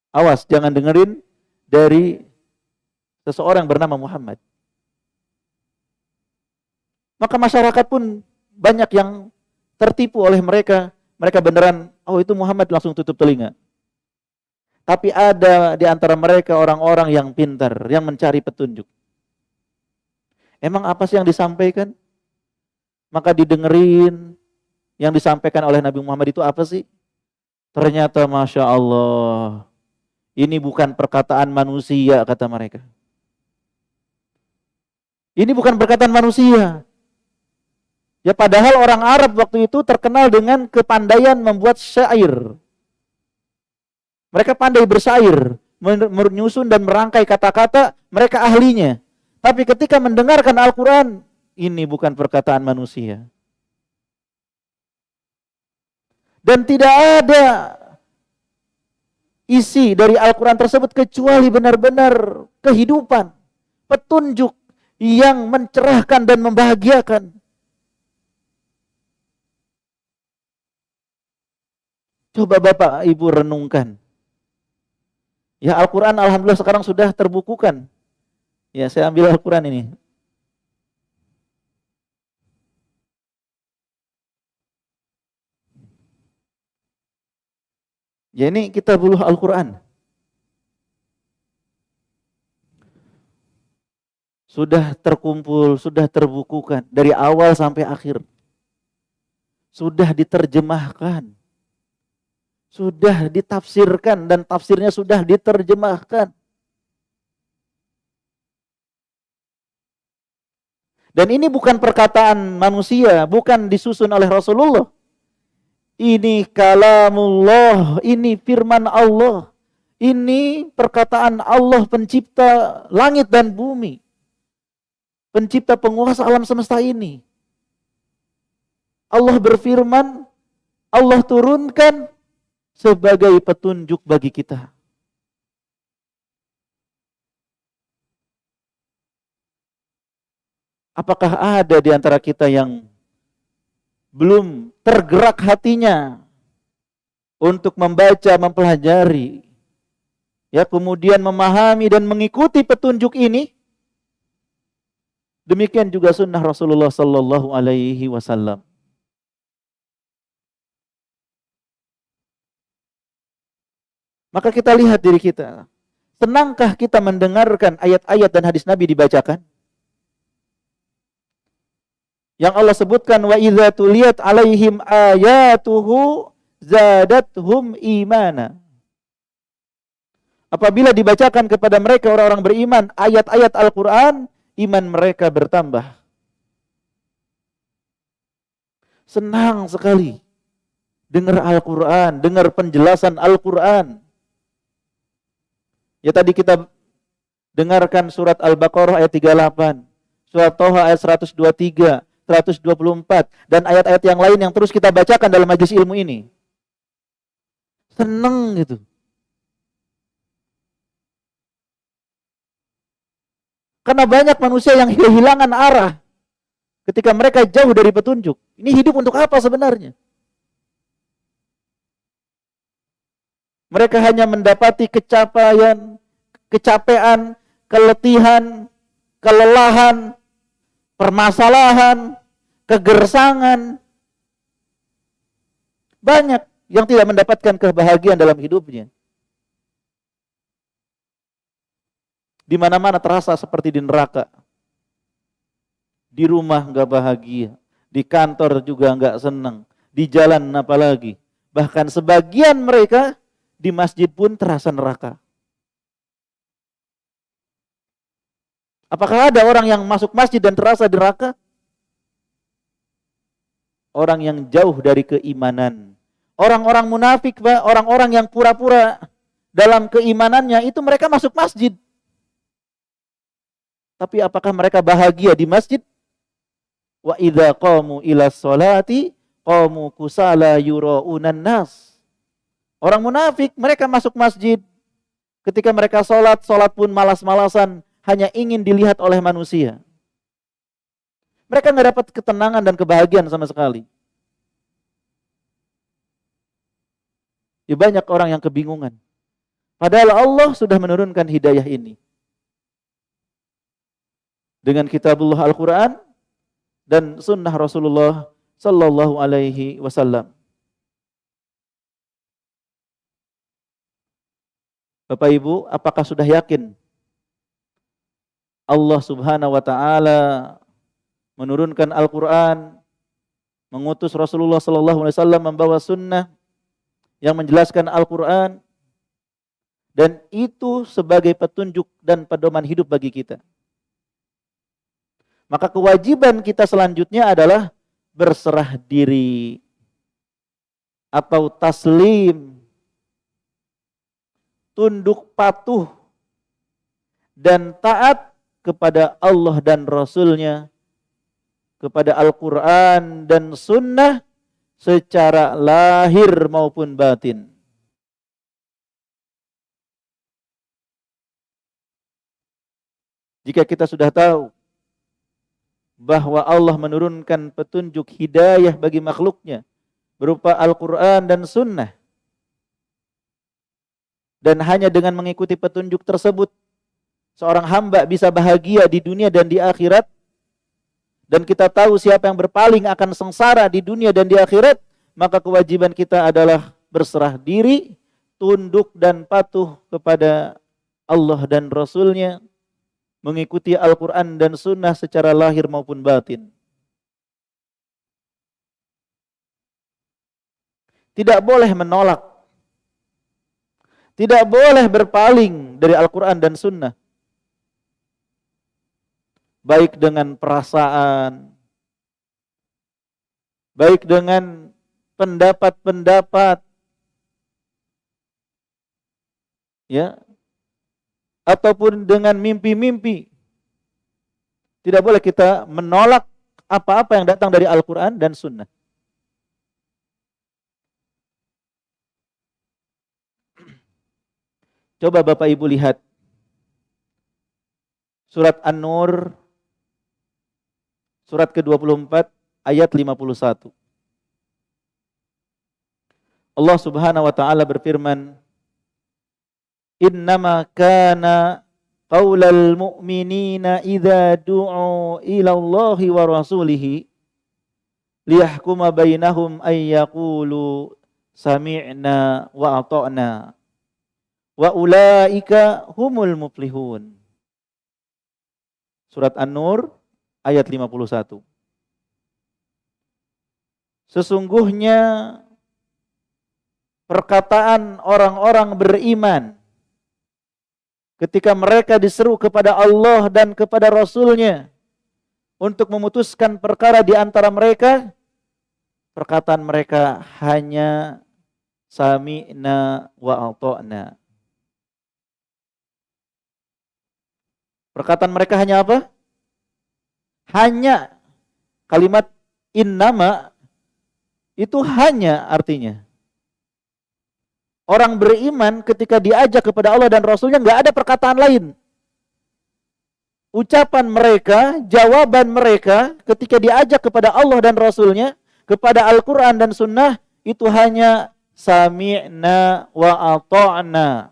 Awas, jangan dengerin dari seseorang bernama Muhammad. Maka masyarakat pun banyak yang tertipu oleh mereka. Mereka beneran, oh itu Muhammad, langsung tutup telinga. Tapi ada di antara mereka orang-orang yang pintar, yang mencari petunjuk. Emang apa sih yang disampaikan? Maka didengerin, yang disampaikan oleh Nabi Muhammad itu apa sih? Ternyata Masya Allah, ini bukan perkataan manusia, kata mereka. Ini bukan perkataan manusia. Ya padahal orang Arab waktu itu terkenal dengan kepandaian membuat syair. Mereka pandai bersair, menyusun dan merangkai kata-kata, mereka ahlinya. Tapi ketika mendengarkan Al-Quran, ini bukan perkataan manusia. Dan tidak ada isi dari Al-Quran tersebut kecuali benar-benar kehidupan, petunjuk yang mencerahkan dan membahagiakan. Coba Bapak Ibu renungkan. Ya Al-Quran alhamdulillah sekarang sudah terbukukan. Ya saya ambil Al-Quran ini. Ya ini Kitabul Al-Quran. Sudah terkumpul, sudah terbukukan. Dari awal sampai akhir. Sudah diterjemahkan. Sudah ditafsirkan dan tafsirnya sudah diterjemahkan. Dan ini bukan perkataan manusia, bukan disusun oleh Rasulullah. Ini kalamullah, ini firman Allah. Ini perkataan Allah pencipta langit dan bumi. Pencipta penguasa alam semesta ini. Allah berfirman, Allah turunkan sebagai petunjuk bagi kita. Apakah ada di antara kita yang belum tergerak hatinya untuk membaca, mempelajari, ya, kemudian memahami dan mengikuti petunjuk ini? Demikian juga sunnah Rasulullah sallallahu alaihi wasallam. Maka kita lihat diri kita. Senangkah kita mendengarkan ayat-ayat dan hadis Nabi dibacakan? Yang Allah sebutkan, wa idza tuliyat alaihim ayatuhu zadathum imana. Apabila dibacakan kepada mereka orang-orang beriman ayat-ayat Al-Qur'an, iman mereka bertambah. Senang sekali dengar Al-Qur'an, dengar penjelasan Al-Qur'an. Ya, tadi kita dengarkan surat Al-Baqarah ayat 38, surat Thaha ayat 123, 124, dan ayat-ayat yang lain yang terus kita bacakan dalam majelis ilmu ini. Senang gitu. Karena banyak manusia yang kehilangan arah ketika mereka jauh dari petunjuk. Ini hidup untuk apa sebenarnya? Mereka hanya mendapati kecapean, keletihan, kelelahan, permasalahan, kegersangan. Banyak yang tidak mendapatkan kebahagiaan dalam hidupnya. Di mana-mana terasa seperti di neraka. Di rumah enggak bahagia, di kantor juga enggak senang, di jalan apalagi. Bahkan sebagian mereka di masjid pun terasa neraka. Apakah ada orang yang masuk masjid dan terasa neraka? Orang yang jauh dari keimanan. Orang-orang munafik, orang-orang yang pura-pura dalam keimanannya, itu mereka masuk masjid. Tapi apakah mereka bahagia di masjid? Wa idza qamu ila sholati qamu kusala yuraunan nas. Orang munafik, mereka masuk masjid. Ketika mereka sholat pun malas-malasan, hanya ingin dilihat oleh manusia. Mereka nggak dapat ketenangan dan kebahagiaan sama sekali. Ya, banyak orang yang kebingungan. Padahal Allah sudah menurunkan hidayah ini. Dengan kitabullah Al-Quran dan sunnah Rasulullah sallallahu alaihi wasallam. Bapak Ibu, apakah sudah yakin Allah Subhanahu wa taala menurunkan Al-Quran, mengutus Rasulullah sallallahu alaihi wasallam membawa sunnah yang menjelaskan Al-Quran, dan itu sebagai petunjuk dan pedoman hidup bagi kita? Maka kewajiban kita selanjutnya adalah berserah diri atau taslim, tunduk patuh dan taat kepada Allah dan Rasul-Nya, kepada Al-Quran dan Sunnah secara lahir maupun batin. Jika kita sudah tahu bahwa Allah menurunkan petunjuk hidayah bagi makhluknya berupa Al-Quran dan Sunnah, dan hanya dengan mengikuti petunjuk tersebut seorang hamba bisa bahagia di dunia dan di akhirat, dan kita tahu siapa yang berpaling akan sengsara di dunia dan di akhirat, maka kewajiban kita adalah berserah diri, tunduk dan patuh kepada Allah dan Rasul-Nya, mengikuti Al-Quran dan Sunnah secara lahir maupun batin. Tidak boleh menolak, tidak boleh berpaling dari Al-Quran dan Sunnah, baik dengan perasaan, baik dengan pendapat-pendapat, ya, ataupun dengan mimpi-mimpi. Tidak boleh kita menolak apa-apa yang datang dari Al-Quran dan Sunnah. Coba Bapak Ibu lihat surat An-Nur surat ke-24 ayat 51. Allah Subhanahu wa taala berfirman, "Innama kana qaulal mu'minina idza du'u ila Allahi wa rasulihi liyahkuma bainahum ay yaqulu sami'na wa ata'na wa ulaika humul muflihun." Surat An-Nur ayat 51. Sesungguhnya perkataan orang-orang beriman ketika mereka diseru kepada Allah dan kepada Rasul-Nya untuk memutuskan perkara di antara mereka, perkataan mereka hanya sami'na wa ata'na. Perkataan mereka hanya apa? Hanya. Kalimat innama itu hanya artinya. Orang beriman ketika diajak kepada Allah dan Rasulnya nggak ada perkataan lain. Ucapan mereka, jawaban mereka ketika diajak kepada Allah dan Rasulnya, kepada Al-Quran dan Sunnah, itu hanya sami'na wa ata'na.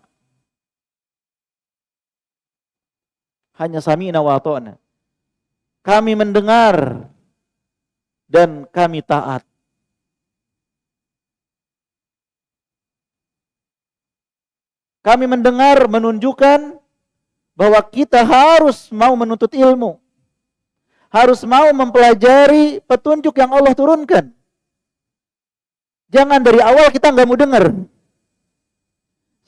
Hanya sami'na wa ata'na. Kami mendengar dan kami taat. Kami mendengar menunjukkan bahwa kita harus mau menuntut ilmu. Harus mau mempelajari petunjuk yang Allah turunkan. Jangan dari awal kita nggak mau dengar.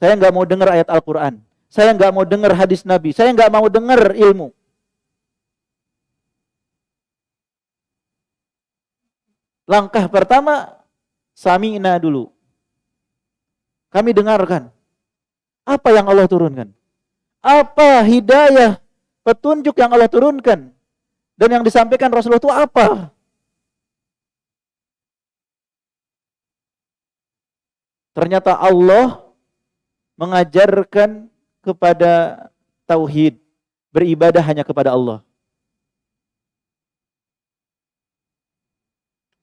Saya nggak mau dengar ayat Al-Quran. Saya nggak mau dengar hadis Nabi. Saya nggak mau dengar ilmu. Langkah pertama, sami'na dulu. Kami dengarkan. Apa yang Allah turunkan? Apa hidayah, petunjuk yang Allah turunkan? Dan yang disampaikan Rasulullah itu apa? Ternyata Allah mengajarkan kepada tauhid, beribadah hanya kepada Allah.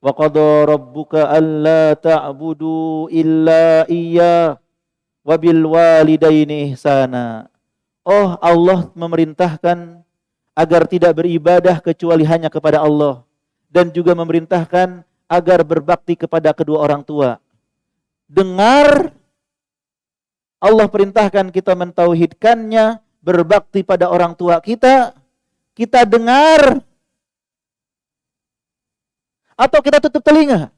Wa qada rabbuka alla ta'budu illa iyyah wa bil walidaini ihsana. Oh, Allah memerintahkan agar tidak beribadah kecuali hanya kepada Allah, dan juga memerintahkan agar berbakti kepada kedua orang tua. Dengar, Allah perintahkan kita mentauhidkannya, berbakti pada orang tua kita. Kita dengar atau kita tutup telinga?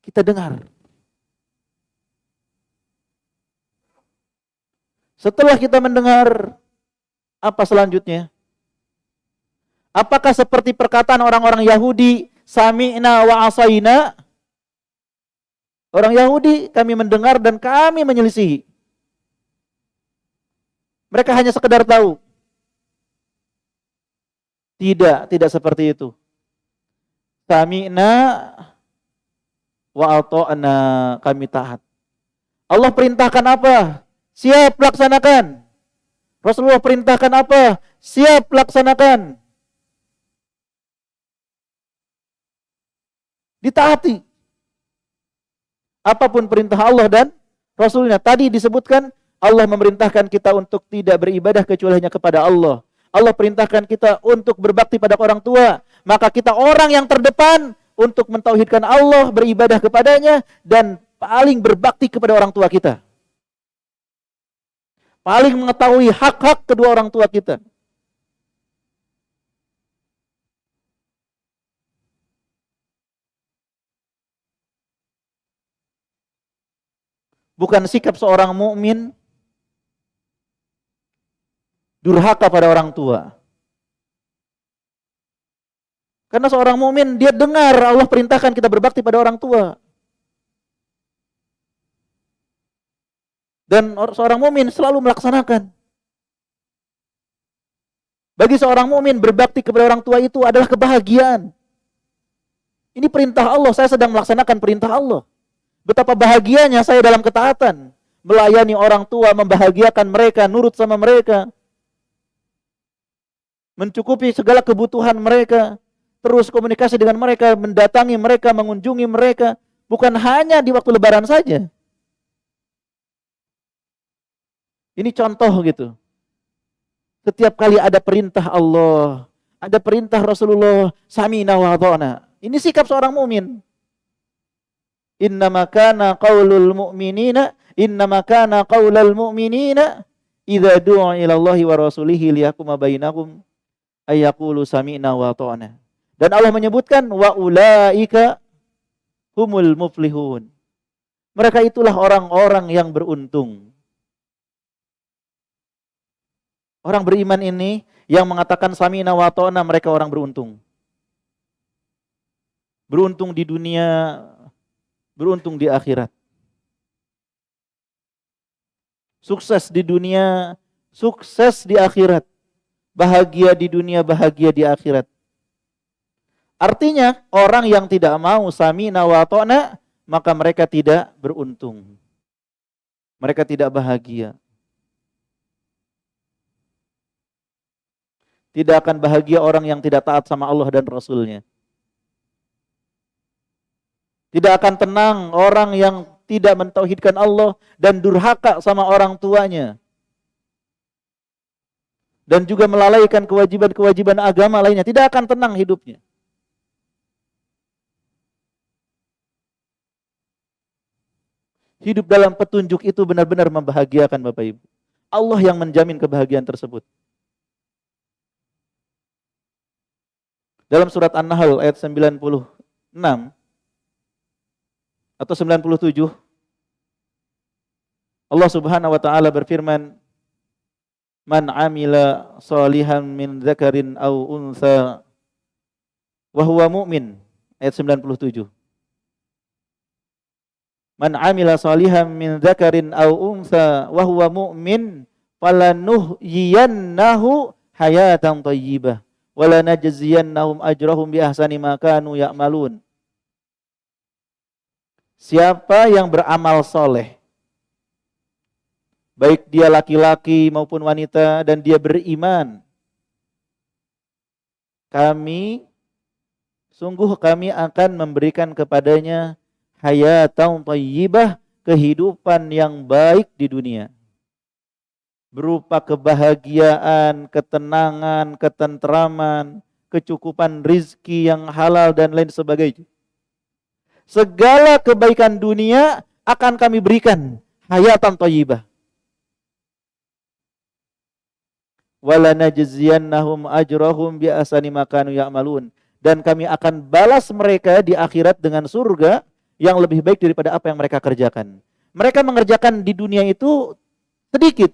Kita dengar. Setelah kita mendengar, apa selanjutnya? Apakah seperti perkataan orang-orang Yahudi, sami'na wa asaina? Orang Yahudi, kami mendengar dan kami menyelisihi. Mereka hanya sekedar tahu. Tidak seperti itu. Sami'na wa ata'na, kami taat. Allah perintahkan apa? Siap laksanakan. Rasulullah perintahkan apa? Siap laksanakan. Ditaati. Apapun perintah Allah dan Rasulnya. Tadi disebutkan Allah memerintahkan kita untuk tidak beribadah kecuali hanya kepada Allah. Allah perintahkan kita untuk berbakti pada orang tua. Maka kita orang yang terdepan untuk mentauhidkan Allah, beribadah kepadanya, dan paling berbakti kepada orang tua kita. Paling mengetahui hak-hak kedua orang tua kita. Bukan sikap seorang mukmin durhaka pada orang tua. Karena seorang mukmin dia dengar Allah perintahkan kita berbakti pada orang tua. Dan seorang mukmin selalu melaksanakan. Bagi seorang mukmin berbakti kepada orang tua itu adalah kebahagiaan. Ini perintah Allah, saya sedang melaksanakan perintah Allah. Betapa bahagianya saya dalam ketaatan. Melayani orang tua, membahagiakan mereka, nurut sama mereka. Mencukupi segala kebutuhan mereka. Terus komunikasi dengan mereka, mendatangi mereka, mengunjungi mereka. Bukan hanya di waktu lebaran saja. Ini contoh gitu. Setiap kali ada perintah Allah, ada perintah Rasulullah, sami'na wa ata'na. Ini sikap seorang mukmin. Innama kana qaulul mu'minina idza du'a ila Allahi wa rasulihi liyahkuma bainahum ayyaqulu sami'na wa ata'na. Dan Allah menyebutkan wa ulaika humul muflihun. Mereka itulah orang-orang yang beruntung. Orang beriman ini yang mengatakan sami'na wa ata'na, mereka orang beruntung. Beruntung di dunia, beruntung di akhirat. Sukses di dunia, sukses di akhirat. Bahagia di dunia, bahagia di akhirat. Artinya, orang yang tidak mau sami'na wa ata'na, maka mereka tidak beruntung. Mereka tidak bahagia. Tidak akan bahagia orang yang tidak taat sama Allah dan Rasulnya. Tidak akan tenang orang yang tidak mentauhidkan Allah dan durhaka sama orang tuanya. Dan juga melalaikan kewajiban-kewajiban agama lainnya. Tidak akan tenang hidupnya. Hidup dalam petunjuk itu benar-benar membahagiakan Bapak Ibu. Allah yang menjamin kebahagiaan tersebut. Dalam surat An-Nahl ayat 96 atau 97, Allah Subhanahu wa taala berfirman, "Man 'amila shalihan min dzakarin aw untha wa huwa mu'min." Ayat 97. Man 'amila shalihan min dzakarin aw untha wa huwa mu'min falanuhyiyannahu hayatan thayyibah wala najziyannahum ajrahum bi ahsani ma kanu ya'malun. Siapa yang beramal soleh, baik dia laki-laki maupun wanita, dan dia beriman, sungguh kami akan memberikan kepadanya hayatan thayyibah, kehidupan yang baik di dunia. Berupa kebahagiaan, ketenangan, ketentraman, kecukupan rizki yang halal dan lain sebagainya. Segala kebaikan dunia akan kami berikan hayatan thayyibah. Wala najziyannahum ajrahum bi ahsani ma kanu ya'malun. Dan kami akan balas mereka di akhirat dengan surga yang lebih baik daripada apa yang mereka kerjakan. Mereka mengerjakan di dunia itu sedikit,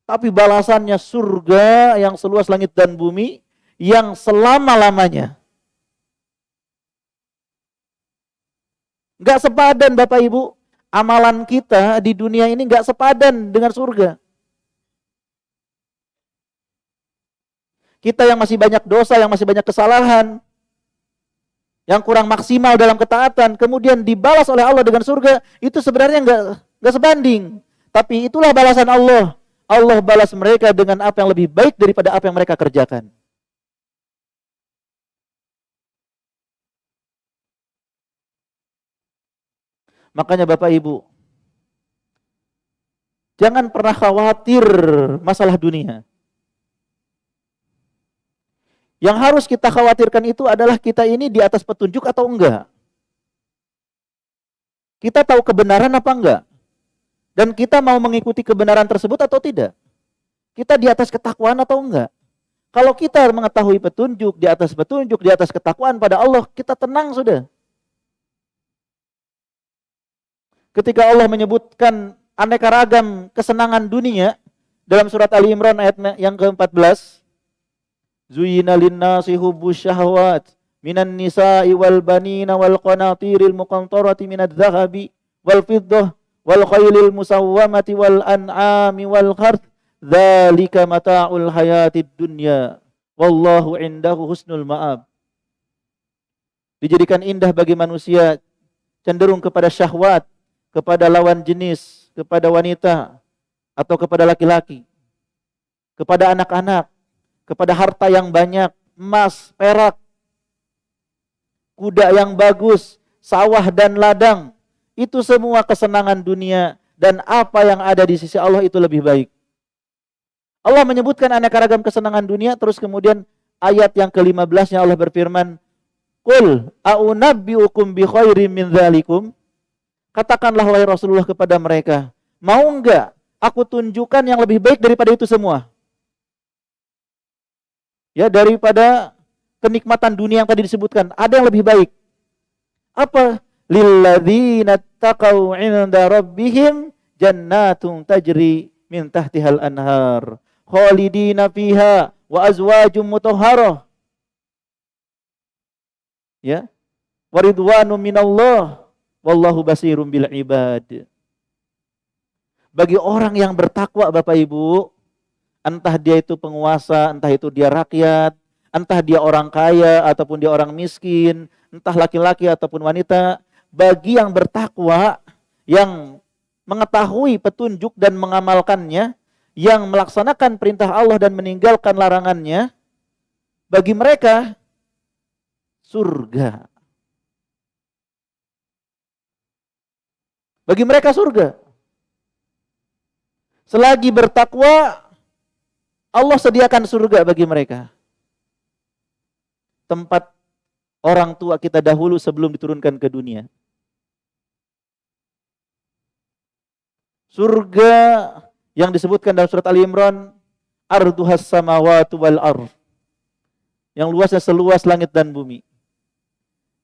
tapi balasannya surga yang seluas langit dan bumi, yang selama-lamanya. Enggak sepadan Bapak Ibu, amalan kita di dunia ini enggak sepadan dengan surga. Kita yang masih banyak dosa, yang masih banyak kesalahan, yang kurang maksimal dalam ketaatan, kemudian dibalas oleh Allah dengan surga, itu sebenarnya enggak sebanding. Tapi itulah balasan Allah. Allah balas mereka dengan apa yang lebih baik daripada apa yang mereka kerjakan. Makanya Bapak Ibu, jangan pernah khawatir masalah dunia. Yang harus kita khawatirkan itu adalah kita ini di atas petunjuk atau enggak. Kita tahu kebenaran apa enggak? Dan kita mau mengikuti kebenaran tersebut atau tidak? Kita di atas ketakwaan atau enggak? Kalau kita mengetahui petunjuk, di atas ketakwaan pada Allah, kita tenang sudah. Ketika Allah menyebutkan aneka ragam kesenangan dunia dalam surat Ali Imran ayat yang ke-14, Zuyyina lin-nasi hubbus syahawat minan nisa'i wal banina wal qanatiril muqantarati minadz zahabi wal fiddah wal khailil musawwamati wal an'ami wal harth dzalika mata'ul hayatid dunya wallahu indahu husnul ma'ab. Dijadikan indah bagi manusia cenderung kepada syahwat, kepada lawan jenis, kepada wanita, atau kepada laki-laki, kepada anak-anak, kepada harta yang banyak, emas, perak, kuda yang bagus, sawah dan ladang. Itu semua kesenangan dunia, dan apa yang ada di sisi Allah itu lebih baik. Allah menyebutkan aneka ragam kesenangan dunia, terus kemudian ayat yang ke-15-nya Allah berfirman, "Qul a'unabbi'ukum bi khairim min dzalikum." Katakanlah wahai Rasulullah kepada mereka, mau enggak aku tunjukkan yang lebih baik daripada itu semua? Ya, daripada kenikmatan dunia yang tadi disebutkan, ada yang lebih baik. Apa? Lilladzina taqau 'inda rabbihim jannatun tajri min tahtihal anhar khalidina fiha wa azwajum mutahharah. Ya. Waridwanu minallah wallahu basirum bil ibad. Bagi orang yang bertakwa Bapak Ibu, entah dia itu penguasa, entah itu dia rakyat, entah dia orang kaya ataupun dia orang miskin, entah laki-laki ataupun wanita, bagi yang bertakwa, yang mengetahui petunjuk dan mengamalkannya, yang melaksanakan perintah Allah dan meninggalkan larangannya, bagi mereka surga. Bagi mereka surga. Selagi bertakwa, Allah sediakan surga bagi mereka. Tempat orang tua kita dahulu sebelum diturunkan ke dunia. Surga yang disebutkan dalam surat Ali Imran, arduhas samawati wal ardh, yang luasnya seluas langit dan bumi.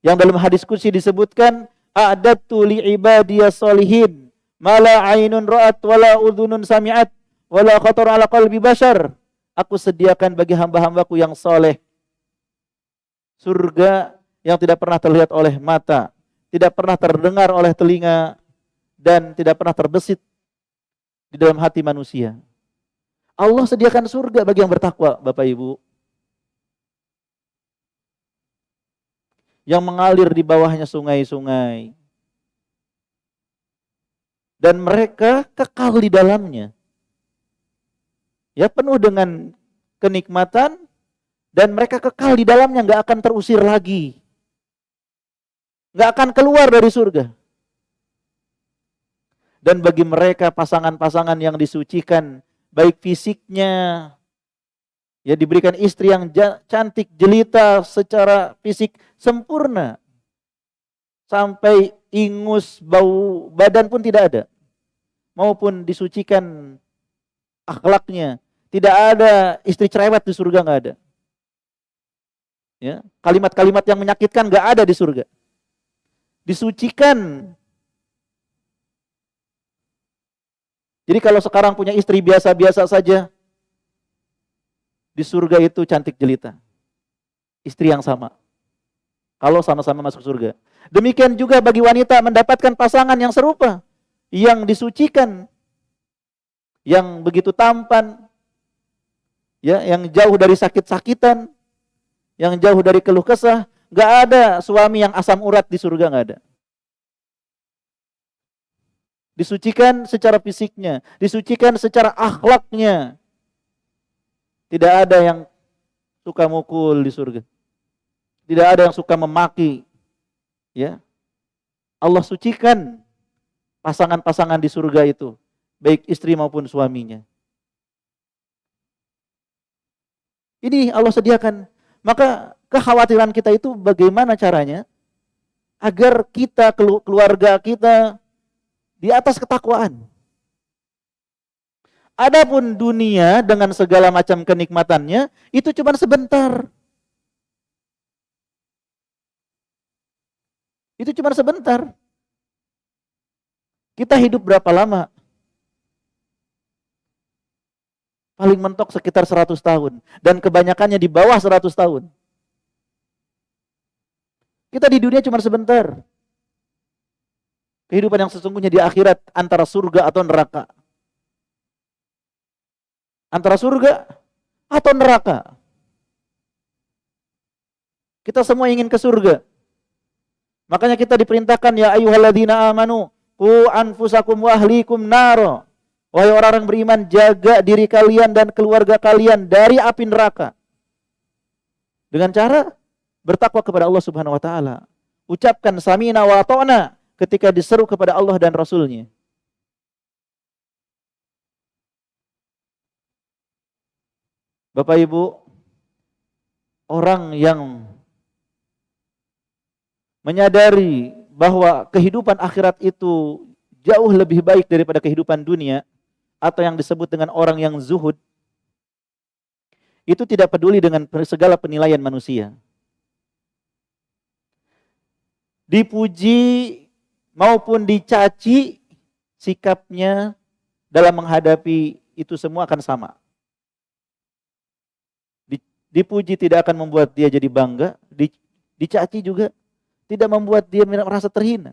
Yang dalam hadis qudsi disebutkan, a'dadtu li ibadiyas solihin ma la ainun ra'at wala udhunun sami'at wala khatar ala qalbi bashar. Aku sediakan bagi hamba-hambaku yang soleh surga yang tidak pernah terlihat oleh mata, tidak pernah terdengar oleh telinga, dan tidak pernah terbesit di dalam hati manusia. Allah sediakan surga bagi yang bertakwa, Bapak Ibu. Yang mengalir di bawahnya sungai-sungai. Dan mereka kekal di dalamnya. Ya, penuh dengan kenikmatan, dan mereka kekal di dalamnya, nggak akan terusir lagi. Nggak akan keluar dari surga. Dan bagi mereka pasangan-pasangan yang disucikan, baik fisiknya, ya diberikan istri yang cantik, jelita secara fisik sempurna. Sampai ingus, bau badan pun tidak ada. Maupun disucikan akhlaknya. Tidak ada istri cerewet di surga, nggak ada. Ya, kalimat-kalimat yang menyakitkan nggak ada di surga. Disucikan. Jadi kalau sekarang punya istri biasa-biasa saja, di surga itu cantik jelita. Istri yang sama. Kalau sama-sama masuk surga. Demikian juga bagi wanita mendapatkan pasangan yang serupa. Yang disucikan. Yang begitu tampan. Ya, yang jauh dari sakit-sakitan. Yang jauh dari keluh kesah. Gak ada suami yang asam urat di surga, gak ada. Disucikan secara fisiknya, disucikan secara akhlaknya. Tidak ada yang suka mukul di surga. Tidak ada yang suka memaki. Ya. Allah sucikan pasangan-pasangan di surga itu, baik istri maupun suaminya. Ini Allah sediakan. Maka kekhawatiran kita itu bagaimana caranya agar kita, keluarga kita di atas ketakwaan. Adapun dunia dengan segala macam kenikmatannya itu cuma sebentar. Itu cuma sebentar. Kita hidup berapa lama? Paling mentok sekitar 100 tahun. Dan kebanyakannya di bawah 100 tahun. Kita di dunia cuma sebentar. Kehidupan yang sesungguhnya di akhirat antara surga atau neraka. Antara surga atau neraka. Kita semua ingin ke surga. Makanya kita diperintahkan, ya ayyuhalladzina amanu qu anfusakum wa ahlikum naro. Wahai orang-orang beriman, jaga diri kalian dan keluarga kalian dari api neraka. Dengan cara bertakwa kepada Allah Subhanahu wa taala. Ucapkan samina wa ata'na ketika diseru kepada Allah dan Rasul-Nya. Bapak Ibu, orang yang menyadari bahwa kehidupan akhirat itu jauh lebih baik daripada kehidupan dunia, atau yang disebut dengan orang yang zuhud, itu tidak peduli dengan segala penilaian manusia. Dipuji maupun dicaci, sikapnya dalam menghadapi itu semua akan sama. Dipuji tidak akan membuat dia jadi bangga, dicaci juga tidak membuat dia merasa terhina.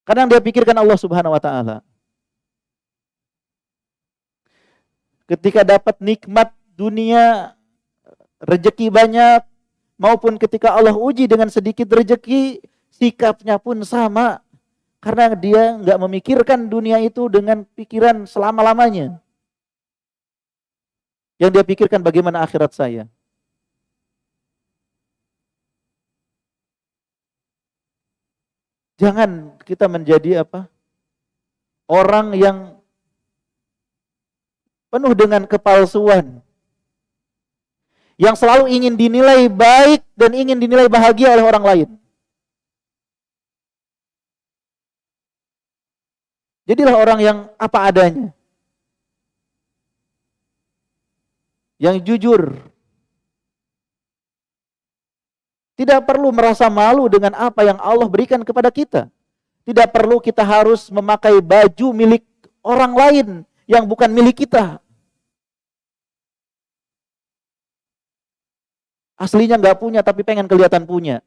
Karena yang dia pikirkan Allah Subhanahu wa taala. Ketika dapat nikmat dunia, rezeki banyak, maupun ketika Allah uji dengan sedikit rezeki, sikapnya pun sama. Karena dia nggak memikirkan dunia itu dengan pikiran selama-lamanya. Yang dia pikirkan bagaimana akhirat saya. Jangan kita menjadi orang yang penuh dengan kepalsuan, yang selalu ingin dinilai baik dan ingin dinilai bahagia oleh orang lain. Jadilah orang yang apa adanya, yang jujur. Tidak perlu merasa malu dengan apa yang Allah berikan kepada kita. Tidak perlu kita harus memakai baju milik orang lain yang bukan milik kita. Aslinya nggak punya tapi pengen kelihatan punya.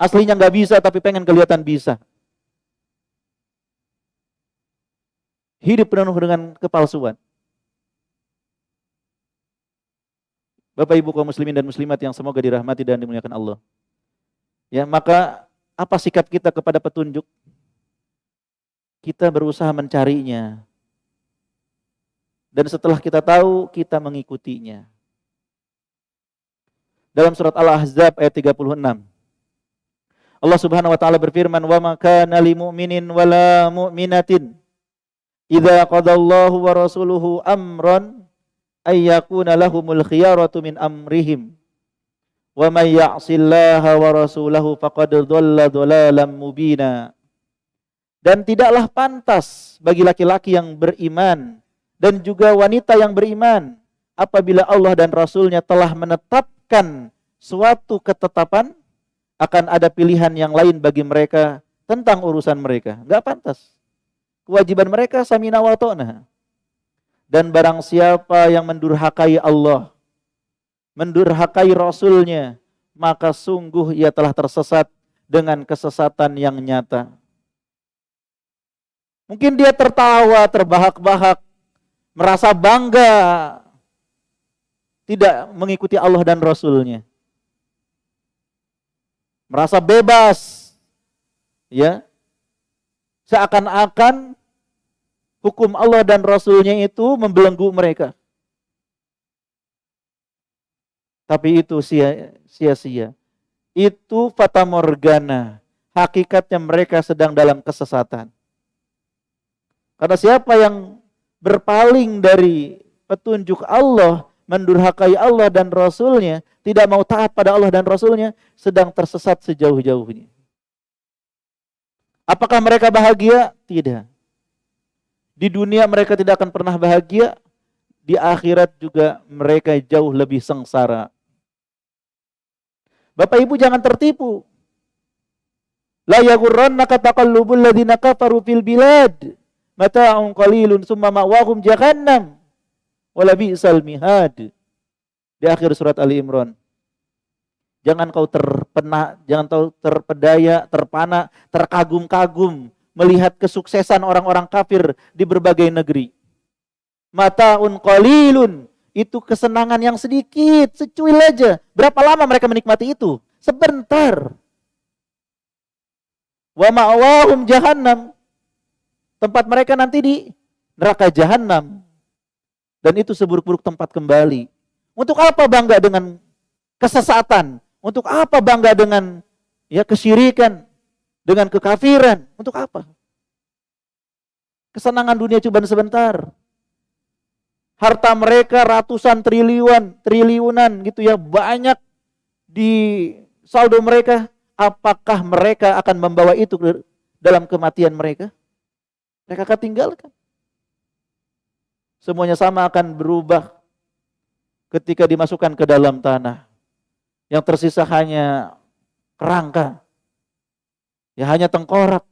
Aslinya nggak bisa tapi pengen kelihatan bisa. Hidup penuh dengan kepalsuan. Bapak Ibu kaum muslimin dan muslimat yang semoga dirahmati dan dimuliakan Allah. Ya, maka apa sikap kita kepada petunjuk? Kita berusaha mencarinya. Dan setelah kita tahu, kita mengikutinya. Dalam surat Al-Ahzab ayat 36. Allah Subhanahu wa taala berfirman, "Wa ma kana lil mu'minin wala mu'minatin idza qadallahu wa rasuluhu amran ay yakuna lahumul khiyaratu min amrihim wa may ya'sillaha wa rasulahu faqad dhalla dhalalan mubina." Dan tidaklah pantas bagi laki-laki yang beriman dan juga wanita yang beriman apabila Allah dan Rasulnya telah menetapkan suatu ketetapan, akan ada pilihan yang lain bagi mereka tentang urusan mereka. Enggak pantas. Kewajiban mereka samina wa ta'na. Dan barang siapa yang mendurhakai Allah, mendurhakai Rasulnya, maka sungguh ia telah tersesat dengan kesesatan yang nyata. Mungkin dia tertawa, terbahak-bahak, merasa bangga tidak mengikuti Allah dan Rasulnya. Merasa bebas, ya, seakan-akan hukum Allah dan Rasulnya itu membelenggu mereka. Tapi itu sia-sia. Itu fata morgana. Hakikatnya mereka sedang dalam kesesatan. Karena siapa yang berpaling dari petunjuk Allah, mendurhakai Allah dan Rasulnya, tidak mau taat pada Allah dan Rasulnya, sedang tersesat sejauh-jauhnya. Apakah mereka bahagia? Tidak. Di dunia mereka tidak akan pernah bahagia, di akhirat juga mereka jauh lebih sengsara. Bapak Ibu jangan tertipu. La yaghurrannaka taqallubul ladzina kafaru fil bilad. Mata'un qalilun summa ma'wahum jahannam. Wala bi'sal mihad. Di akhir surat Ali Imran. Jangan kau terpedaya, terpana, terkagum-kagum melihat kesuksesan orang-orang kafir di berbagai negeri. Mata'un qalilun, itu kesenangan yang sedikit, secuil aja. Berapa lama mereka menikmati itu? Sebentar. Wa ma'wahum jahannam. Tempat mereka nanti di neraka jahanam. Dan itu seburuk-buruk tempat kembali. Untuk apa bangga dengan kesesatan? Untuk apa bangga dengan kesyirikan, dengan kekafiran? Untuk apa? Kesenangan dunia cuma sebentar. Harta mereka ratusan triliunan gitu ya, banyak di saldo mereka. Apakah mereka akan membawa itu dalam kematian mereka? Mereka akan tinggalkan. Semuanya sama akan berubah ketika dimasukkan ke dalam tanah. Yang tersisa hanya kerangka. Ya hanya tengkorak.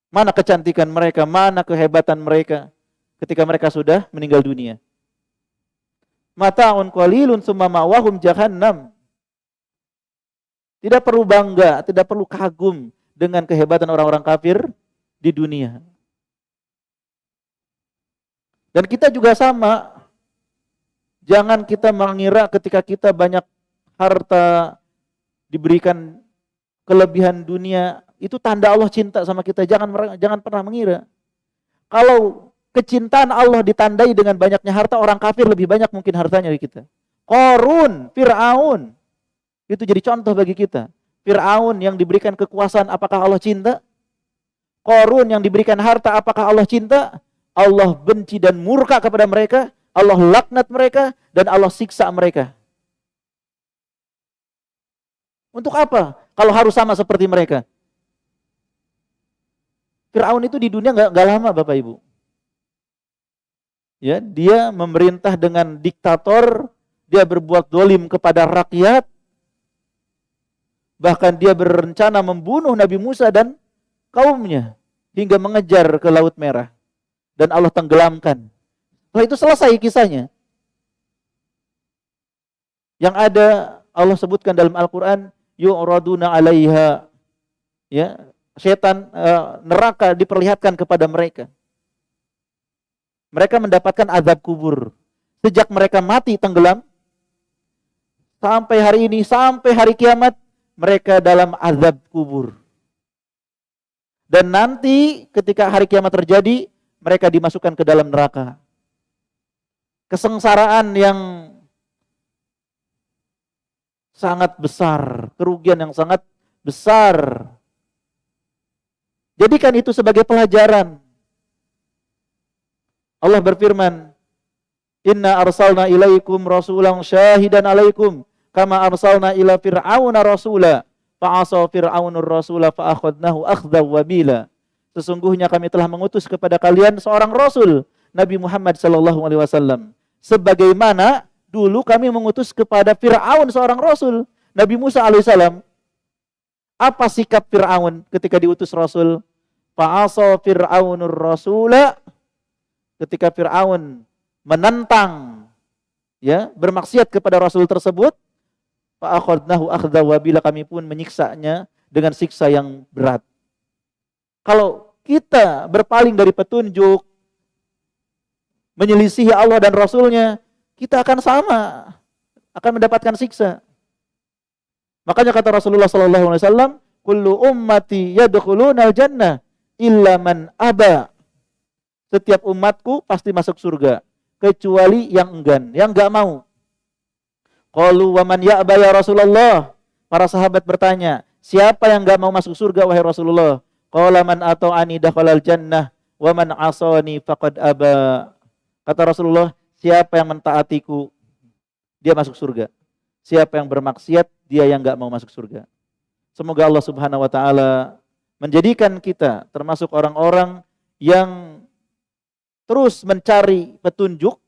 Mana kecantikan mereka, mana kehebatan mereka ketika mereka sudah meninggal dunia. Mata'un qalilun summa ma'wahum jahannam. Tidak perlu bangga, tidak perlu kagum dengan kehebatan orang-orang kafir di dunia. Dan kita juga sama. Jangan kita mengira ketika kita banyak harta, diberikan kelebihan dunia, itu tanda Allah cinta sama kita. Jangan pernah mengira. Kalau kecintaan Allah ditandai dengan banyaknya harta, orang kafir lebih banyak mungkin hartanya dari kita. Qarun, Fir'aun, itu jadi contoh bagi kita. Fir'aun yang diberikan kekuasaan, apakah Allah cinta? Qarun yang diberikan harta, apakah Allah cinta? Allah benci dan murka kepada mereka. Allah laknat mereka dan Allah siksa mereka. Untuk apa? Kalau harus sama seperti mereka. Fir'aun itu di dunia nggak lama, Bapak Ibu. Ya, dia memerintah dengan diktator, dia berbuat dolim kepada rakyat, bahkan dia berencana membunuh Nabi Musa dan kaumnya hingga mengejar ke Laut Merah dan Allah tenggelamkan. Setelah itu selesai kisahnya. Yang ada Allah sebutkan dalam Al-Quran, yu'raduna 'alaiha, ya, setan neraka diperlihatkan kepada mereka. Mereka mendapatkan azab kubur. Sejak mereka mati tenggelam sampai hari ini, sampai hari kiamat, mereka dalam azab kubur. Dan nanti ketika hari kiamat terjadi, mereka dimasukkan ke dalam neraka. Kesengsaraan yang sangat besar, kerugian yang sangat besar. Jadikan itu sebagai pelajaran. Allah berfirman, "Inna arsalna ilaikum rasulan syahidan alaikum kama arsalna ila fir'auna rasula fa'asa fir'aunur rasula fa'akhadnahu akhdaw wabila." Sesungguhnya kami telah mengutus kepada kalian seorang rasul, Nabi Muhammad sallallahu alaihi wasallam. Sebagaimana dulu kami mengutus kepada Fir'aun seorang rasul, Nabi Musa alaihissalam. Apa sikap Fir'aun ketika diutus rasul? Fa'asa fir'aunur rasula. Ketika Fir'aun menentang, ya, bermaksiat kepada rasul tersebut, fa'akhadnahu akhdaw wabila, kami pun menyiksanya dengan siksa yang berat. Kalau kita berpaling dari petunjuk, menyelisihi Allah dan Rasulnya, kita akan sama, akan mendapatkan siksa. Makanya kata Rasulullah SAW, kullu ummati yadkhuluna al-jannah illa man aba. Setiap umatku pasti masuk surga, kecuali yang enggan, yang enggak mau. Qalu wa man ya'ba ya Rasulullah. Para sahabat bertanya, siapa yang enggak mau masuk surga wahai Rasulullah? Qala man ata'ani dakhalal jannah wa man 'asani faqad aba. Kata Rasulullah, siapa yang mentaatiku, dia masuk surga. Siapa yang bermaksiat, dia yang enggak mau masuk surga. Semoga Allah Subhanahu wa taala menjadikan kita termasuk orang-orang yang terus mencari petunjuk,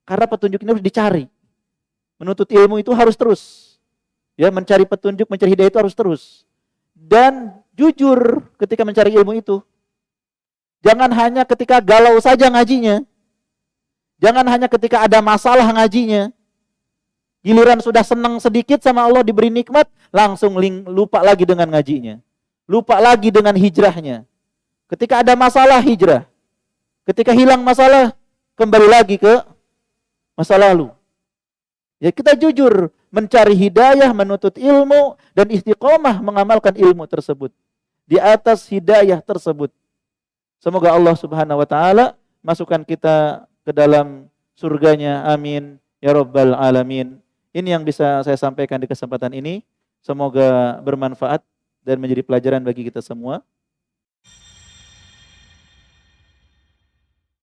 karena petunjuk ini harus dicari. Menuntut ilmu itu harus terus. Ya, mencari petunjuk, mencari hidayah itu harus terus. Dan jujur ketika mencari ilmu itu. Jangan hanya ketika galau saja ngajinya. Jangan hanya ketika ada masalah ngajinya. Giliran sudah senang sedikit sama Allah, diberi nikmat, langsung lupa lagi dengan ngajinya. Lupa lagi dengan hijrahnya. Ketika ada masalah, hijrah. Ketika hilang masalah, kembali lagi ke masa lalu. Ya, kita jujur mencari hidayah, menuntut ilmu, dan istiqomah mengamalkan ilmu tersebut. Di atas hidayah tersebut. Semoga Allah Subhanahu wa taala masukkan kita ke dalam surganya. Amin ya rabbal alamin. Ini yang bisa saya sampaikan di kesempatan ini. Semoga bermanfaat dan menjadi pelajaran bagi kita semua.